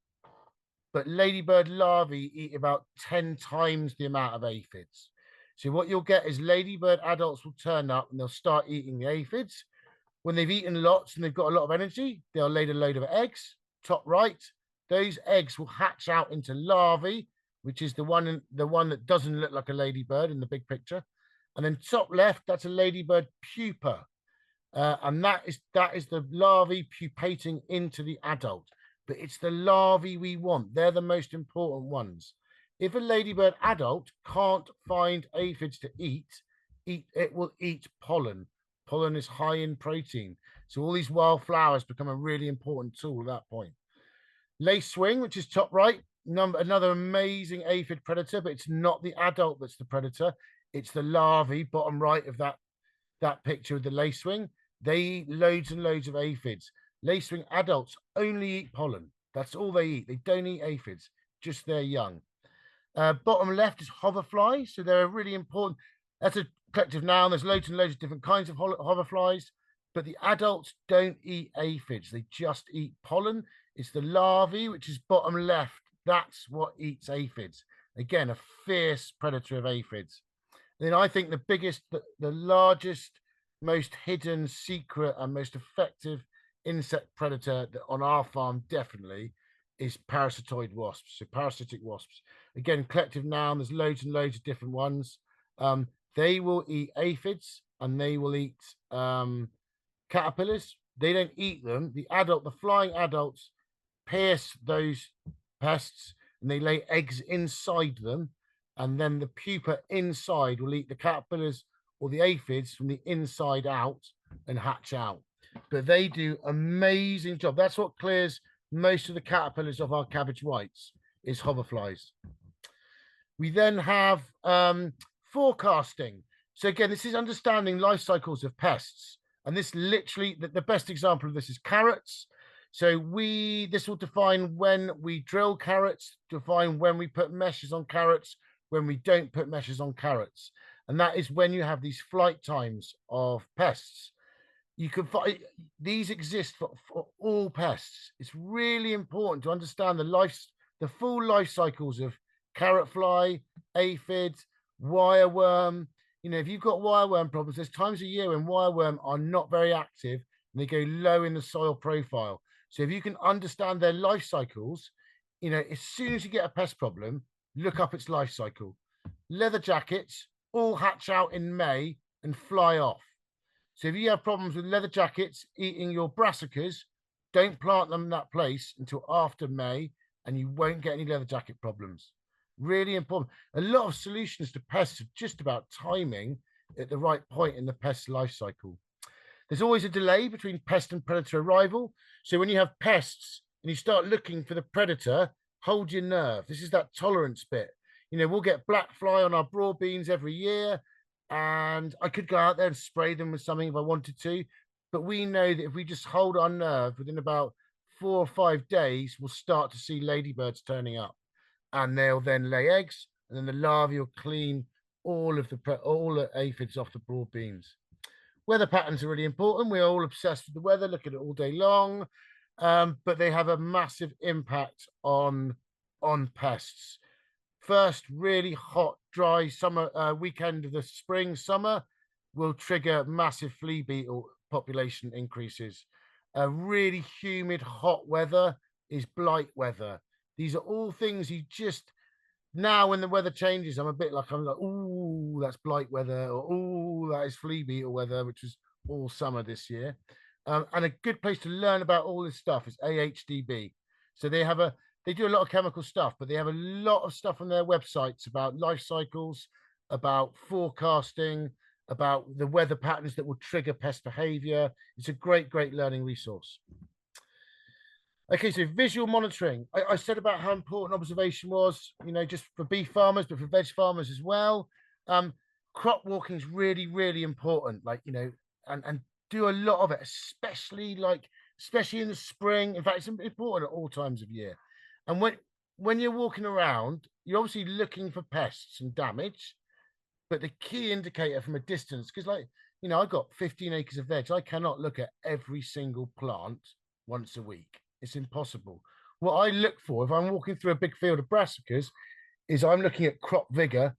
but ladybird larvae eat about 10 times the amount of aphids. So what you'll get is ladybird adults will turn up and they'll start eating the aphids. When they've eaten lots and they've got a lot of energy, they'll lay a load of eggs. Top right, those eggs will hatch out into larvae, which is the one that doesn't look like a ladybird in the big picture. And then top left, that's a ladybird pupa. And that is the larvae pupating into the adult. But it's the larvae we want. They're the most important ones. If a ladybird adult can't find aphids to eat, it will eat pollen. Pollen is high in protein. So all these wildflowers become a really important tool at that point. Lacewing, which is top right, another amazing aphid predator, but it's not the adult that's the predator. It's the larvae, bottom right of that picture of the lacewing. They eat loads and loads of aphids. Lacewing adults only eat pollen. That's all they eat. They don't eat aphids, just their young. Bottom left is hoverflies. So they're really important. That's a collective noun. There's loads and loads of different kinds of hoverflies, but the adults don't eat aphids. They just eat pollen. It's the larvae, which is bottom left. That's what eats aphids. Again, a fierce predator of aphids. Then I think the biggest, the largest, most hidden, secret, and most effective insect predator on our farm definitely is parasitoid wasps. So parasitic wasps. Again, collective noun. There's loads and loads of different ones. They will eat aphids and they will eat caterpillars. They don't eat them. The flying adults pierce those pests and they lay eggs inside them. And then the pupa inside will eat the caterpillars or the aphids from the inside out and hatch out. But they do amazing job. That's what clears most of the caterpillars of our cabbage whites is hoverflies. We then have forecasting. So again, this is understanding life cycles of pests. And this literally, the best example of this is carrots. So this will define when we drill carrots, define when we put meshes on carrots, when we don't put meshes on carrots. And that is when you have these flight times of pests. You can find these exist for all pests. It's really important to understand the full life cycles of carrot fly, aphids, wireworm. You know, if you've got wireworm problems, there's times a year when wireworm are not very active and they go low in the soil profile. So if you can understand their life cycles, you know, as soon as you get a pest problem, look up its life cycle. Leather jackets all hatch out in May and fly off. So if you have problems with leather jackets eating your brassicas, don't plant them in that place until after May and you won't get any leather jacket problems. Really important. A lot of solutions to pests are just about timing at the right point in the pest life cycle. There's always a delay between pest and predator arrival. So when you have pests and you start looking for the predator, hold your nerve. This is that tolerance bit. You know, we'll get black fly on our broad beans every year, and I could go out there and spray them with something if I wanted to. But we know that if we just hold our nerve, within about 4 or 5 days, we'll start to see ladybirds turning up, and they'll then lay eggs, and then the larvae will clean all the aphids off the broad beans. Weather patterns are really important. We're all obsessed with the weather, look at it all day long, but they have a massive impact on pests. First, really hot, dry summer weekend of the spring, summer will trigger massive flea beetle population increases. Really humid, hot weather is blight weather. These are all things you just, now when the weather changes, I'm like, oh, that's blight weather, or oh, that is flea beetle weather, which was all summer this year. And a good place to learn about all this stuff is AHDB. So they do a lot of chemical stuff, but they have a lot of stuff on their websites about life cycles, about forecasting, about the weather patterns that will trigger pest behavior. It's a great, great learning resource. Okay, so visual monitoring. I said about how important observation was, you know, just for beef farmers, but for veg farmers as well. Crop walking is really, really important. Like, you know, and do a lot of it, especially in the spring. In fact, it's important at all times of year. And when you're walking around, you're obviously looking for pests and damage, but the key indicator from a distance, because like, you know, I've got 15 acres of veg. I cannot look at every single plant once a week. It's impossible. What I look for if I'm walking through a big field of brassicas is I'm looking at crop vigor,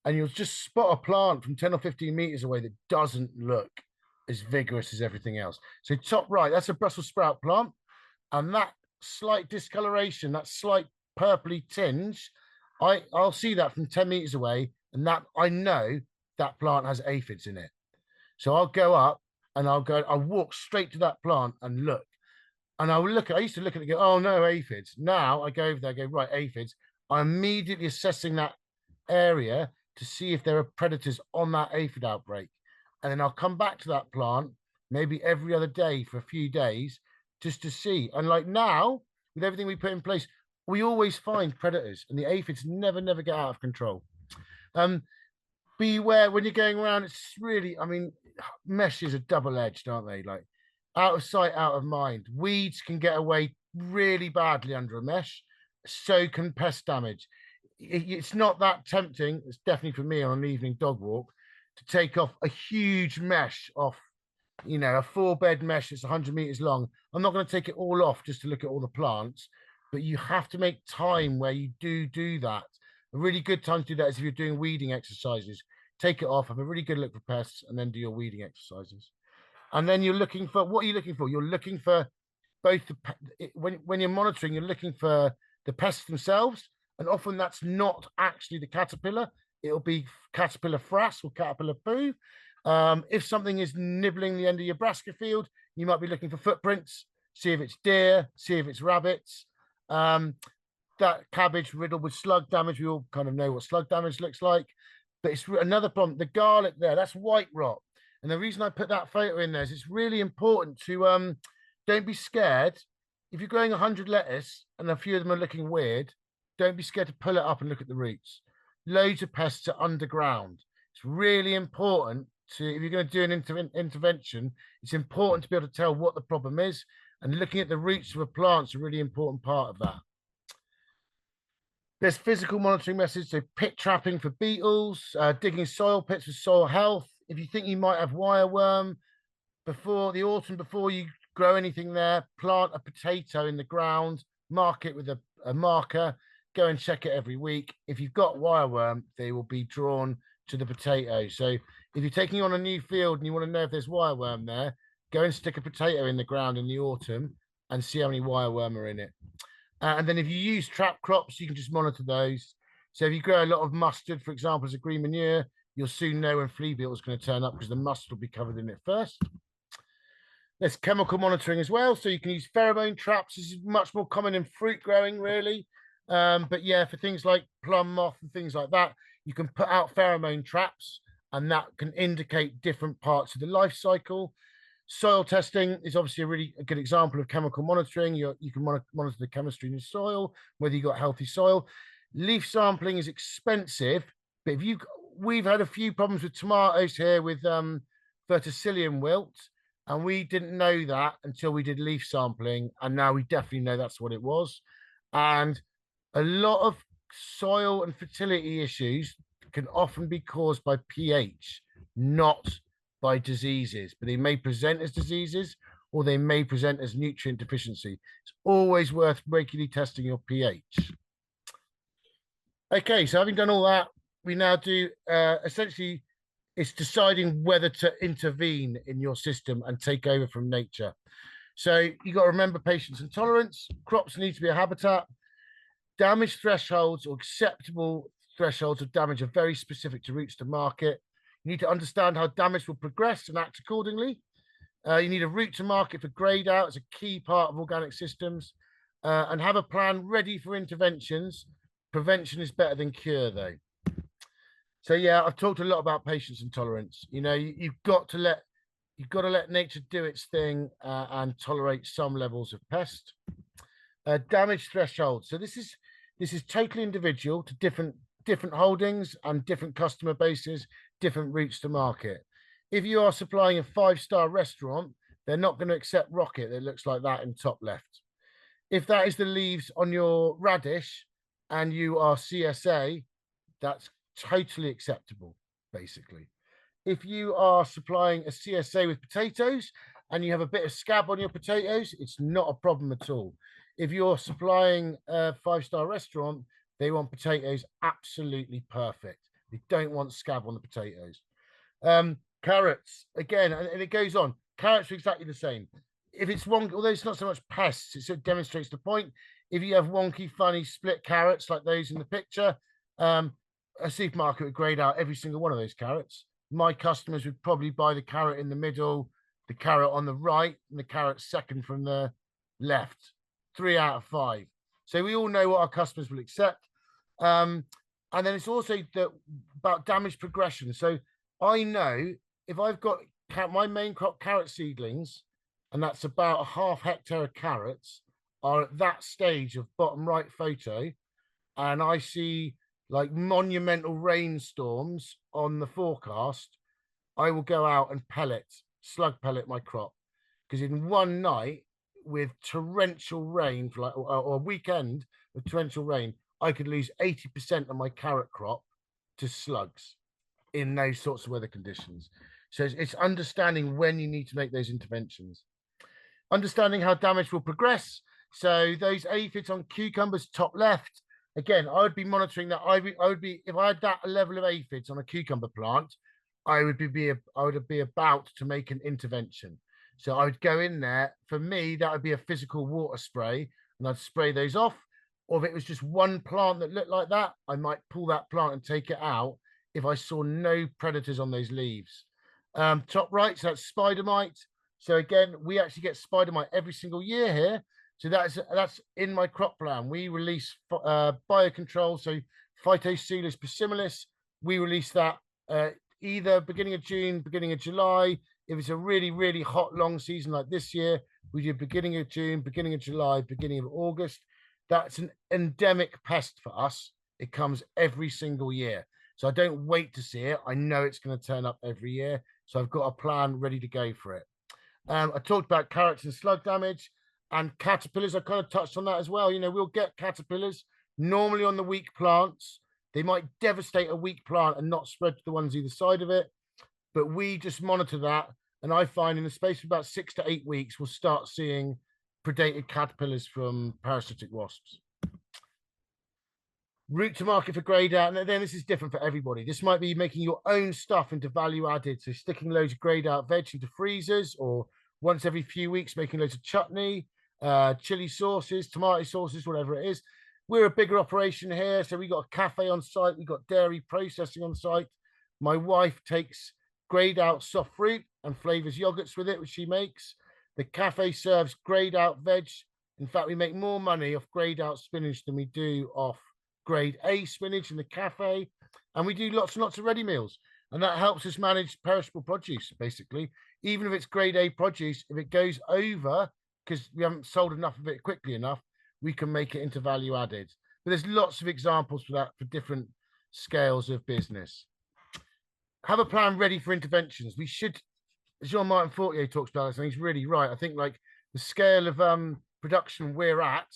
and you'll just spot a plant from 10 or 15 meters away that doesn't look as vigorous as everything else. So top right, that's a Brussels sprout plant, and that slight discoloration, that slight purpley tinge, I'll see that from 10 meters away, and that I know that plant has aphids in it. So I'll go up and I'll walk straight to that plant and look. And I used to look at it and go, oh no, aphids. Now I go over there, I go, right, aphids. I'm immediately assessing that area to see if there are predators on that aphid outbreak. And then I'll come back to that plant maybe every other day for a few days just to see. And like now, with everything we put in place, we always find predators, and the aphids never get out of control. Beware when you're going around. It's really, I mean, meshes are double-edged, aren't they? Like, out of sight, out of mind. Weeds can get away really badly under a mesh. So can pest damage. It's not that tempting. It's definitely for me on an evening dog walk to take off a huge mesh off, you know, a 4-bed mesh that's 100 meters long. I'm not going to take it all off just to look at all the plants, but you have to make time where you do that. A really good time to do that is if you're doing weeding exercises. Take it off, have a really good look for pests, and then do your weeding exercises. And then you're looking for, what are you looking for? You're looking for both when you're monitoring, you're looking for the pests themselves, and often that's not actually the caterpillar. It'll be caterpillar frass or caterpillar poo. If something is nibbling the end of your brassica field, you might be looking for footprints, see if it's deer, see if it's rabbits. That cabbage riddled with slug damage, we all kind of know what slug damage looks like. But it's another problem. The garlic there, that's white rot. And the reason I put that photo in there is it's really important to don't be scared. If you're growing 100 lettuce and a few of them are looking weird, don't be scared to pull it up and look at the roots. Loads of pests are underground. It's really important if you're going to do an intervention, it's important to be able to tell what the problem is, and looking at the roots of a plant is a really important part of that. There's physical monitoring methods, so pit trapping for beetles, digging soil pits for soil health. If you think you might have wireworm before the autumn, before you grow anything there, plant a potato in the ground, mark it with a marker, go and check it every week. If you've got wireworm, they will be drawn to the potato. So if you're taking on a new field and you want to know if there's wireworm there, go and stick a potato in the ground in the autumn and see how many wireworm are in it. And then if you use trap crops, you can just monitor those. So if you grow a lot of mustard, for example, as a green manure, you'll soon know when flea beetle is going to turn up because the mustard will be covered in it first. There's chemical monitoring as well. So you can use pheromone traps. This is much more common in fruit growing, really. But yeah, for things like plum moth and things like that, you can put out pheromone traps and that can indicate different parts of the life cycle. Soil testing is obviously a really good example of chemical monitoring. You can monitor the chemistry in your soil, whether you've got healthy soil. Leaf sampling is expensive, but we've had a few problems with tomatoes here with verticillium wilt, and we didn't know that until we did leaf sampling, and now we definitely know that's what it was. And a lot of soil and fertility issues can often be caused by pH, not by diseases, but they may present as diseases or they may present as nutrient deficiency. It's always worth regularly testing your pH. Okay, so having done all that, we now do essentially it's deciding whether to intervene in your system and take over from nature. So you got to remember patience and tolerance. Crops need to be a habitat. Damage thresholds or acceptable thresholds of damage are very specific to routes to market. You need to understand how damage will progress and act accordingly. You need a route to market for grade out as a key part of organic systems, and have a plan ready for interventions. Prevention is better than cure, though. So yeah, I've talked a lot about patience and tolerance. You know, you've got to let nature do its thing and tolerate some levels of pest. Damage threshold. So this is totally individual to different holdings and different customer bases, different routes to market. If you are supplying a 5-star restaurant, they're not going to accept rocket that looks like that in top left. If that is the leaves on your radish and you are CSA, that's totally acceptable, basically. If you are supplying a CSA with potatoes and you have a bit of scab on your potatoes, it's not a problem at all. If you're supplying a 5-star restaurant, they want potatoes absolutely perfect. They don't want scab on the potatoes. Carrots, again, and it goes on. Carrots are exactly the same. If it's wonky, although it's not so much pests, it sort of demonstrates the point. If you have wonky, funny split carrots like those in the picture, a supermarket would grade out every single one of those carrots. My customers would probably buy the carrot in the middle, the carrot on the right, and the carrot second from the left. 3 out of 5. So we all know what our customers will accept. And then it's also about damage progression. So I know if I've got my main crop carrot seedlings, and that's about a half hectare of carrots, are at that stage of bottom right photo, and I see like monumental rainstorms on the forecast, I will go out and slug pellet my crop. Because in one night with torrential rain for like or a weekend with torrential rain, I could lose 80% of my carrot crop to slugs in those sorts of weather conditions. So it's understanding when you need to make those interventions. Understanding how damage will progress. So those aphids on cucumbers, top left, again, I would be monitoring that. I would be, if I had that level of aphids on a cucumber plant, I would be about to make an intervention. So I would go in there. For me, that would be a physical water spray, and I'd spray those off. Or if it was just one plant that looked like that, I might pull that plant and take it out if I saw no predators on those leaves. Top right, so that's spider mite. So again, we actually get spider mite every single year here. So that's in my crop plan. We release biocontrol, so Phytocelis persimilis. We release that either beginning of June, beginning of July. If it's a really, really hot, long season like this year, we do beginning of June, beginning of July, beginning of August. That's an endemic pest for us. It comes every single year. So I don't wait to see it. I know it's going to turn up every year. So I've got a plan ready to go for it. I talked about carrots and slug damage and caterpillars. I kind of touched on that as well. You know, we'll get caterpillars normally on the weak plants. They might devastate a weak plant and not spread to the ones either side of it. But we just monitor that. And I find in the space of about 6 to 8 weeks, we'll start seeing predated caterpillars from parasitic wasps. Route to market for grade out. And then this is different for everybody. This might be making your own stuff into value added. So sticking loads of grade out veg into freezers, or once every few weeks making loads of chutney, chili sauces, tomato sauces, whatever it is. We're a bigger operation here. So we got a cafe on site. We got dairy processing on site. My wife takes grade out soft fruit and flavors yogurts with it, which she makes. The cafe serves grade out veg. In fact, we make more money off grade out spinach than we do off grade A spinach in the cafe. And we do lots and lots of ready meals. And that helps us manage perishable produce, basically. Even if it's grade A produce, if it goes over, because we haven't sold enough of it quickly enough, we can make it into value added. But there's lots of examples for that for different scales of business. Have a plan ready for interventions. We should, Jean-Martin Fortier talks about this, and he's really right. I think like the scale of production we're at,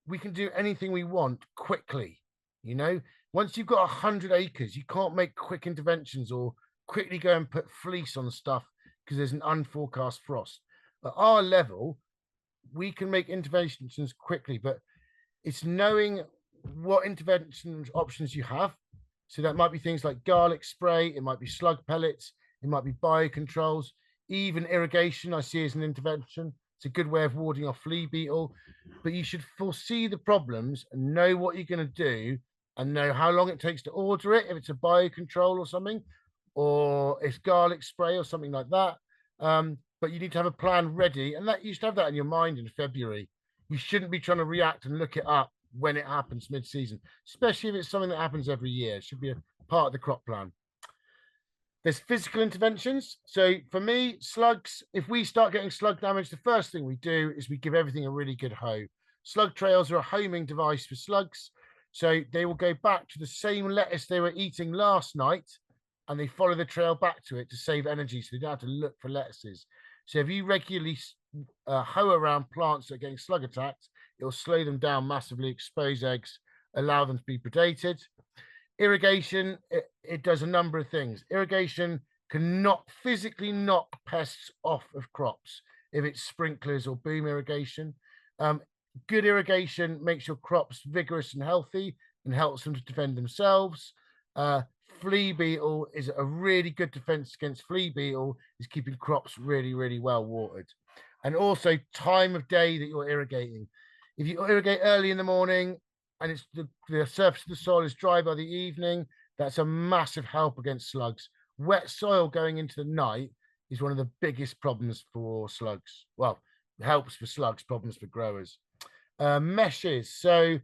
we can do anything we want quickly. You know, once you've got 100 acres, you can't make quick interventions or quickly go and put fleece on stuff because there's an unforecast frost. At our level, we can make interventions quickly, but it's knowing what intervention options you have. So that might be things like garlic spray, it might be slug pellets, it might be biocontrols, even irrigation I see as an intervention. It's a good way of warding off flea beetle, but you should foresee the problems and know what you're going to do and know how long it takes to order it, if it's a biocontrol or something, or it's garlic spray or something like that. But you need to have a plan ready, and that you should have that in your mind in February. You shouldn't be trying to react and look it up when it happens mid-season, especially if it's something that happens every year. It should be a part of the crop plan. There's physical interventions. So for me, slugs, if we start getting slug damage, the first thing we do is we give everything a really good hoe. Slug trails are a homing device for slugs. So they will go back to the same lettuce they were eating last night, and they follow the trail back to it to save energy, so they don't have to look for lettuces. So if you regularly hoe around plants that are getting slug attacked, it'll slow them down massively, expose eggs, allow them to be predated. Irrigation, it does a number of things. Irrigation can physically knock pests off of crops if it's sprinklers or boom irrigation. Good irrigation makes your crops vigorous and healthy and helps them to defend themselves. Flea beetle is a really good defense against flea beetle, is keeping crops really, really well watered. And also time of day that you're irrigating. If you irrigate early in the morning and it's the surface of the soil is dry by the evening, that's a massive help against slugs. Wet soil going into the night is one of the biggest problems for slugs. Well, helps for slugs, problems for growers. Meshes. So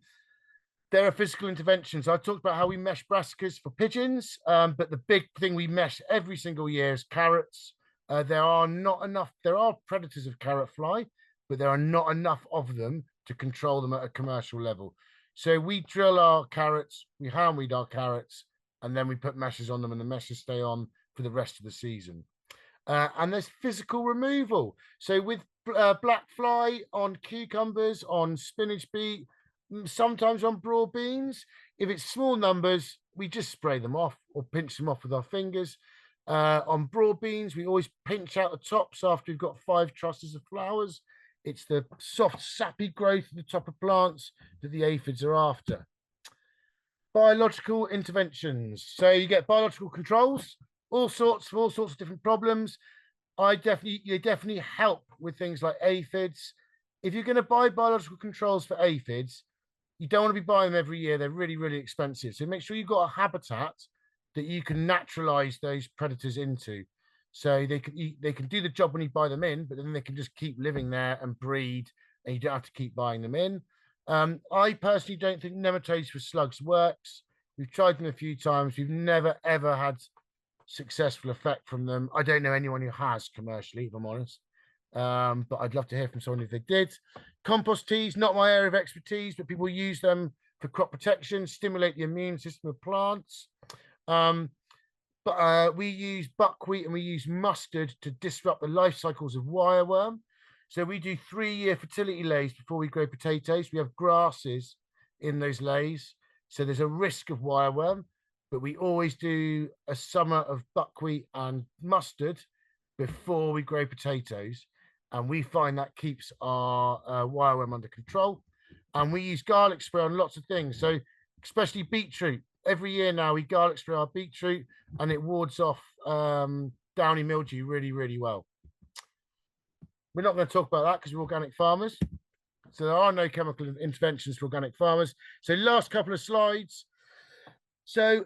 there are physical interventions. I talked about how we mesh brassicas for pigeons, but the big thing we mesh every single year is carrots. There are predators of carrot fly, but there are not enough of them to control them at a commercial level. So we drill our carrots, we hand weed our carrots, and then we put meshes on them, and the meshes stay on for the rest of the season. And there's physical removal. So with black fly on cucumbers, on spinach beet, sometimes on broad beans, if it's small numbers, we just spray them off or pinch them off with our fingers. On broad beans, we always pinch out the tops after we've got 5 trusses of flowers. It's the soft, sappy growth at the top of plants that the aphids are after. Biological interventions. So you get biological controls, all sorts of different problems. They definitely help with things like aphids. If you're going to buy biological controls for aphids, you don't want to be buying them every year. They're really, really expensive. So make sure you've got a habitat that you can naturalize those predators into. So they can do the job when you buy them in, but then they can just keep living there and breed, and you don't have to keep buying them in. I personally don't think nematodes for slugs works. We've tried them a few times. We've never, ever had successful effect from them. I don't know anyone who has commercially, if I'm honest. But I'd love to hear from someone if they did. Compost teas, not my area of expertise, but people use them for crop protection, stimulate the immune system of plants. But we use buckwheat and we use mustard to disrupt the life cycles of wireworm. So we do 3-year fertility lays before we grow potatoes. We have grasses in those lays. So there's a risk of wireworm, but we always do a summer of buckwheat and mustard before we grow potatoes. And we find that keeps our wireworm under control. And we use garlic spray on lots of things. So especially beetroot. Every year now we garlic spray our beetroot, and it wards off downy mildew really, really well. We're not going to talk about that because we're organic farmers. So there are no chemical interventions for organic farmers. So last couple of slides. So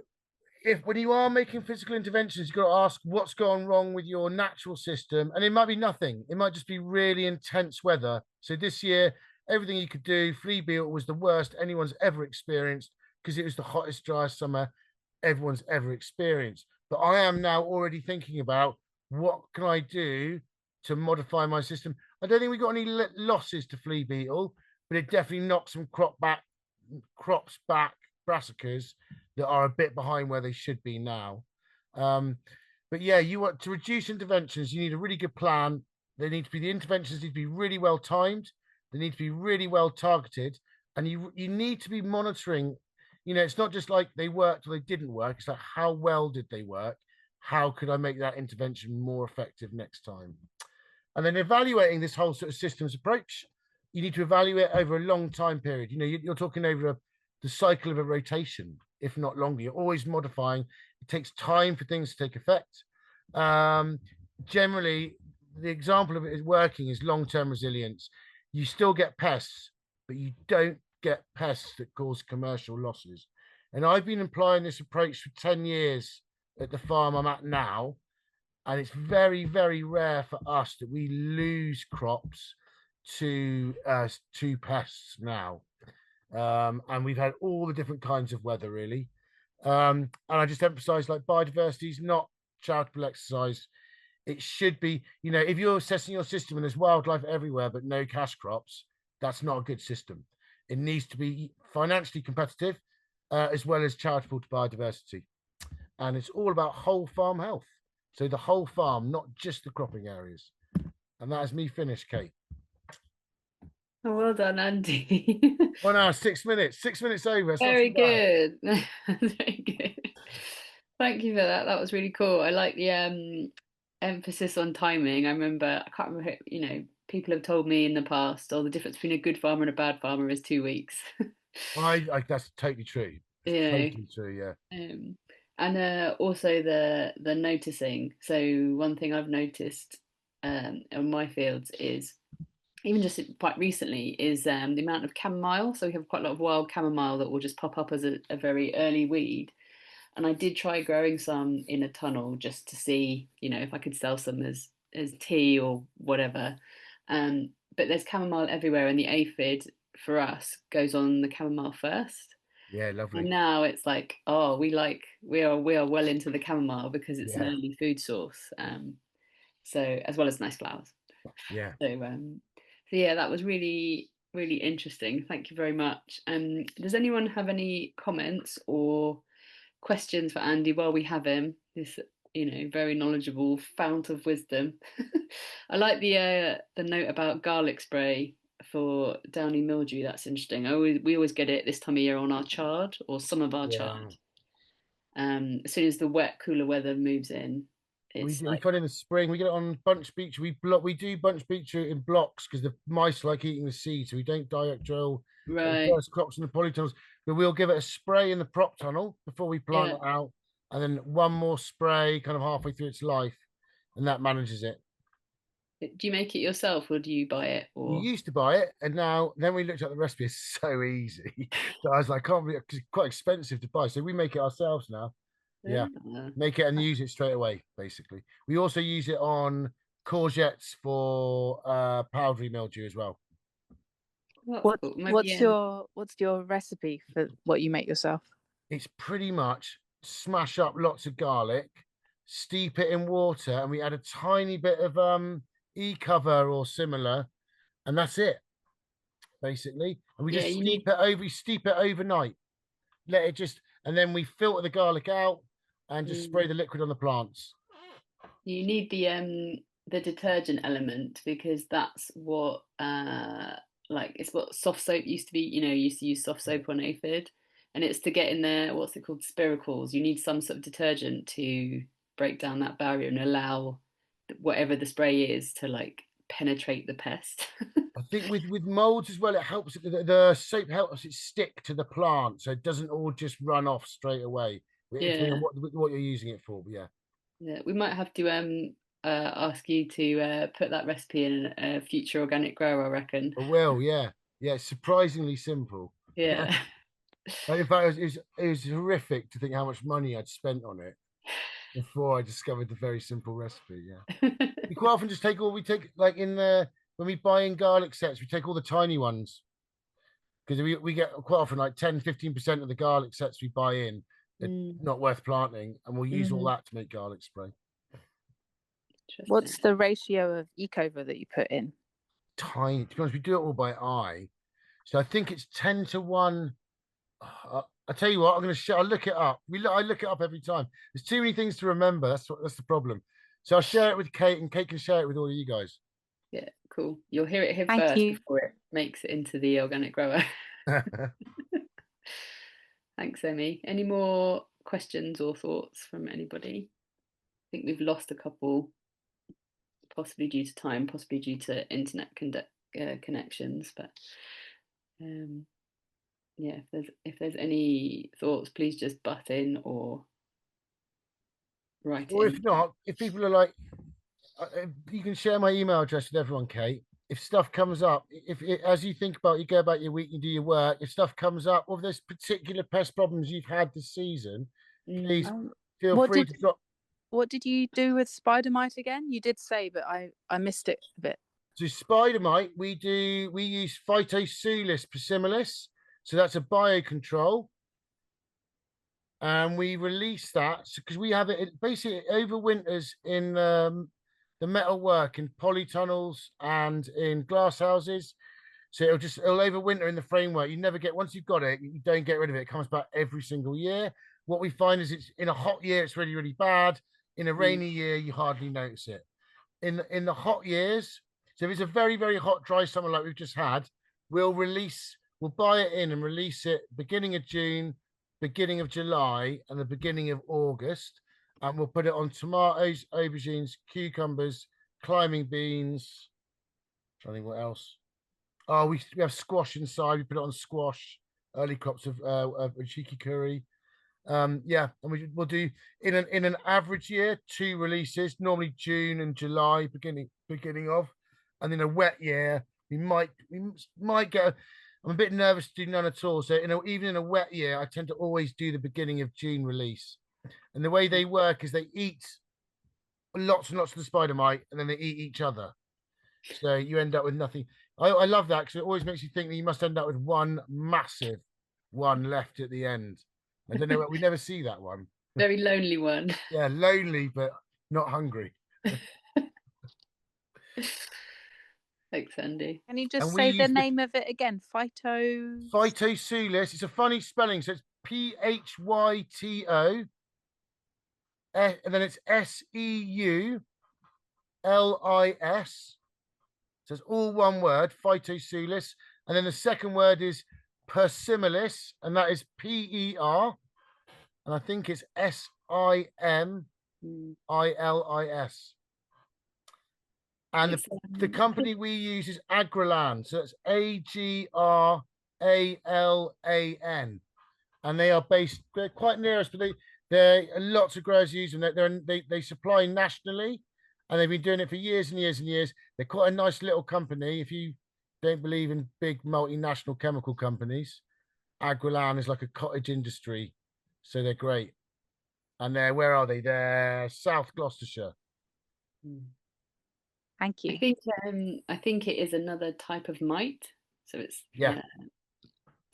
if when you are making physical interventions, you've got to ask what's gone wrong with your natural system. And it might be nothing. It might just be really intense weather. So this year, everything you could do, flea beetle was the worst anyone's ever experienced because it was the hottest, driest summer everyone's ever experienced. But I am now already thinking about what can I do to modify my system. I don't think we got any losses to flea beetle, but it definitely knocks some crops back brassicas that are a bit behind where they should be now. But yeah, you want to reduce interventions, you need a really good plan. The interventions need to be really well timed, they need to be really well targeted, and you need to be monitoring. It's not just like they worked or they didn't work. It's like, how well did they work? How could I make that intervention more effective next time? And then evaluating this whole sort of systems approach, you need to evaluate over a long time period. You're talking over the cycle of a rotation, if not longer. You're always modifying. It takes time for things to take effect. Generally, the example of it is working is long-term resilience. You still get pests, but you don't get pests that cause commercial losses. And I've been applying this approach for 10 years at the farm I'm at now. And it's very, very rare for us that we lose crops to pests now. And we've had all the different kinds of weather, really. And I just emphasize, like, biodiversity is not charitable exercise. It should be, if you're assessing your system and there's wildlife everywhere but no cash crops, that's not a good system. It needs to be financially competitive as well as charitable to biodiversity. And it's all about whole farm health. So the whole farm, not just the cropping areas. And that is me finished, Kate. Oh, well done, Andy. 1 hour, 6 minutes, 6 minutes over. Very good. Very good. Thank you for that. That was really cool. I like the emphasis on timing. I remember, I can't remember, people have told me in the past, the difference between a good farmer and a bad farmer is 2 weeks. That's totally true. Totally true, yeah. And also the noticing. So one thing I've noticed in my fields is, even just quite recently, is the amount of chamomile. So we have quite a lot of wild chamomile that will just pop up as a very early weed. And I did try growing some in a tunnel just to see, if I could sell some as tea or whatever. But there's chamomile everywhere, and the aphid for us goes on the chamomile first. Yeah, lovely. And now it's like, we are well into the chamomile because it's an early food source. So as well as nice flowers. Yeah. So yeah, that was really, really interesting. Thank you very much. Does anyone have any comments or questions for Andy while we have him? This, very knowledgeable fount of wisdom. I like the note about garlic spray for downy mildew. That's interesting. We always get it this time of year on our chard, or some of our chard. As soon as the wet, cooler weather moves in, we find in the spring. We get it on bunch beetroot. We do bunch beetroot in blocks because the mice like eating the seed, so we don't direct drill the first crops in the polytunnels. But we'll give it a spray in the prop tunnel before we plant it out, and then one more spray kind of halfway through its life, and that manages it. Do you make it yourself or do you buy it? We used to buy it, and then we looked at the recipe. It's so easy. So I was like, can't be, it's quite expensive to buy. So we make it ourselves now. Yeah, make it and use it straight away. Basically, we also use it on courgettes for powdery mildew as well. What's your recipe for what you make yourself? It's pretty much smash up lots of garlic, steep it in water, and we add a tiny bit of e-cover or similar, and that's it. Basically, and we just steep it overnight. Let it just, and then we filter the garlic out and just spray the liquid on the plants. You need the detergent element because that's what it's what soft soap used to be. Used to use soft soap on aphid, and it's to get in there. What's it called? Spiracles. You need some sort of detergent to break down that barrier and allow whatever the spray is to penetrate the pest. I think with molds as well, it helps. The soap helps it stick to the plant, so it doesn't all just run off straight away. Depending on what you're using it for. But yeah. Yeah, we might have to ask you to put that recipe in a future organic grower, I reckon. I will, yeah. Yeah, it's surprisingly simple. Yeah. In fact, it was horrific to think how much money I'd spent on it before I discovered the very simple recipe. Yeah. We quite often just we take like when we buy in garlic sets, we take all the tiny ones because we get quite often like 10-15% of the garlic sets we buy in are not worth planting, and we'll use all that to make garlic spray. What's the ratio of ecover that you put in? Tiny. To be honest, we do it all by eye. So I think it's 10 to 1. I'll tell you what, I'll look it up. I look it up every time. There's too many things to remember. That's the problem. So I'll share it with Kate, and Kate can share it with all of you guys. Yeah, cool. You'll hear it here Thank first you. before it makes it into the organic grower. Thanks, Emmy. Any more questions or thoughts from anybody? I think we've lost a couple, possibly due to time, possibly due to internet connections. But yeah, if there's any thoughts, please just butt in or write. Or if not, if people are like, you can share my email address with everyone, Kate. If stuff comes up, as you think about, you go about your week, you do your work. If stuff comes up, or if there's particular pest problems you've had this season, please feel free to drop. What did you do with spider mite again? You did say, but I missed it a bit. So spider mite, we use Phytosulus persimilis. So that's a biocontrol. And we release that because we have it basically it overwinters in the metal work in polytunnels and in glass houses. So it'll overwinter in the framework. You never get, once you've got it, you don't get rid of it. It comes back every single year. What we find is it's in a hot year, it's really, really bad. In a rainy year, you hardly notice it. In the hot years, so if it's a very, very hot, dry summer like we've just had, we'll buy it in and release it beginning of June, beginning of July, and the beginning of August. And we'll put it on tomatoes, aubergines, cucumbers, climbing beans. I'm trying to think what else. Oh, we have squash inside. We put it on squash, early crops of cheeky curry. Yeah, and we'll do in an average year 2 releases, normally June and July, beginning of, and in a wet year we might get. I'm a bit nervous to do none at all. So even in a wet year, I tend to always do the beginning of June release. And the way they work is they eat lots and lots of the spider mite, and then they eat each other. So you end up with nothing. I love that because it always makes you think that you must end up with one massive one left at the end. I don't know. We never see that one. Very lonely one. Yeah, lonely but not hungry. Thanks, Andy. Can you just say the name of it again? Phytosulus. It's a funny spelling. So it's Phyto, and then it's SEULIS. So it's all one word, Phytosulus. And then the second word is persimilis, and that is PER. And I think it's SIMILIS. And the company we use is Agralan. So it's AGRALAN. And they're quite near us, but they're lots of growers use them. They supply nationally, and they've been doing it for years and years and years. They're quite a nice little company. If you don't believe in big multinational chemical companies, Agralan is like a cottage industry. So they're great. And where are they? They're South Gloucestershire. Thank you. I think it is another type of mite. So it's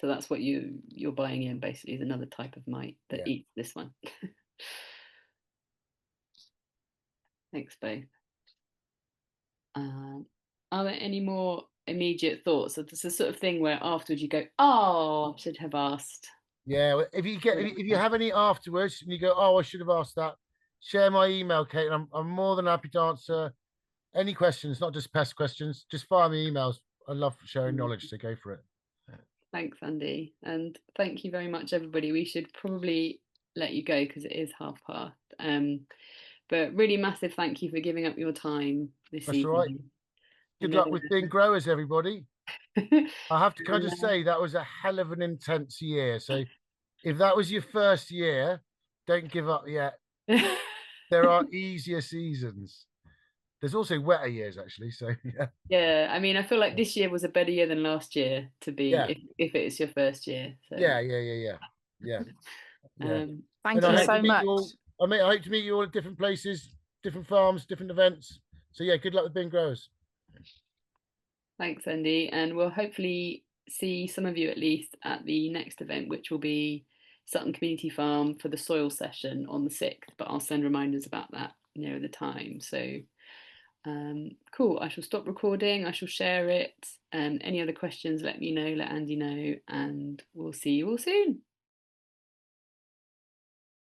so that's what you're buying in basically, is another type of mite that eats this one. Thanks both. Are there any more immediate thoughts? So this is the sort of thing where afterwards you go, oh, I should have asked. Yeah, if you have any afterwards and you go, oh, I should have asked that, share my email, Kate, and I'm more than happy to answer any questions, not just pest questions. Just fire me emails. I love sharing knowledge, so go for it. Thanks, Andy, and thank you very much, everybody. We should probably let you go because it is past. But really massive thank you for giving up your time this evening. All right. Good luck with being growers, everybody. I have to kind of say that was a hell of an intense year. So if that was your first year, don't give up yet. There are easier seasons. There's also wetter years, actually. So yeah. Yeah, I mean, I feel like this year was a better year than last year to be Yeah. if it is your first year. So Yeah. Thank I you hope so to meet much. you all. I hope to meet you all at different places, different farms, different events. So yeah, good luck with being growers. Thanks, Andy, and we'll hopefully see some of you at least at the next event, which will be Sutton Community Farm for the soil session on the 6th. But I'll send reminders about that near the time. So cool. I shall stop recording. I shall share it. Any other questions? Let me know. Let Andy know, and we'll see you all soon.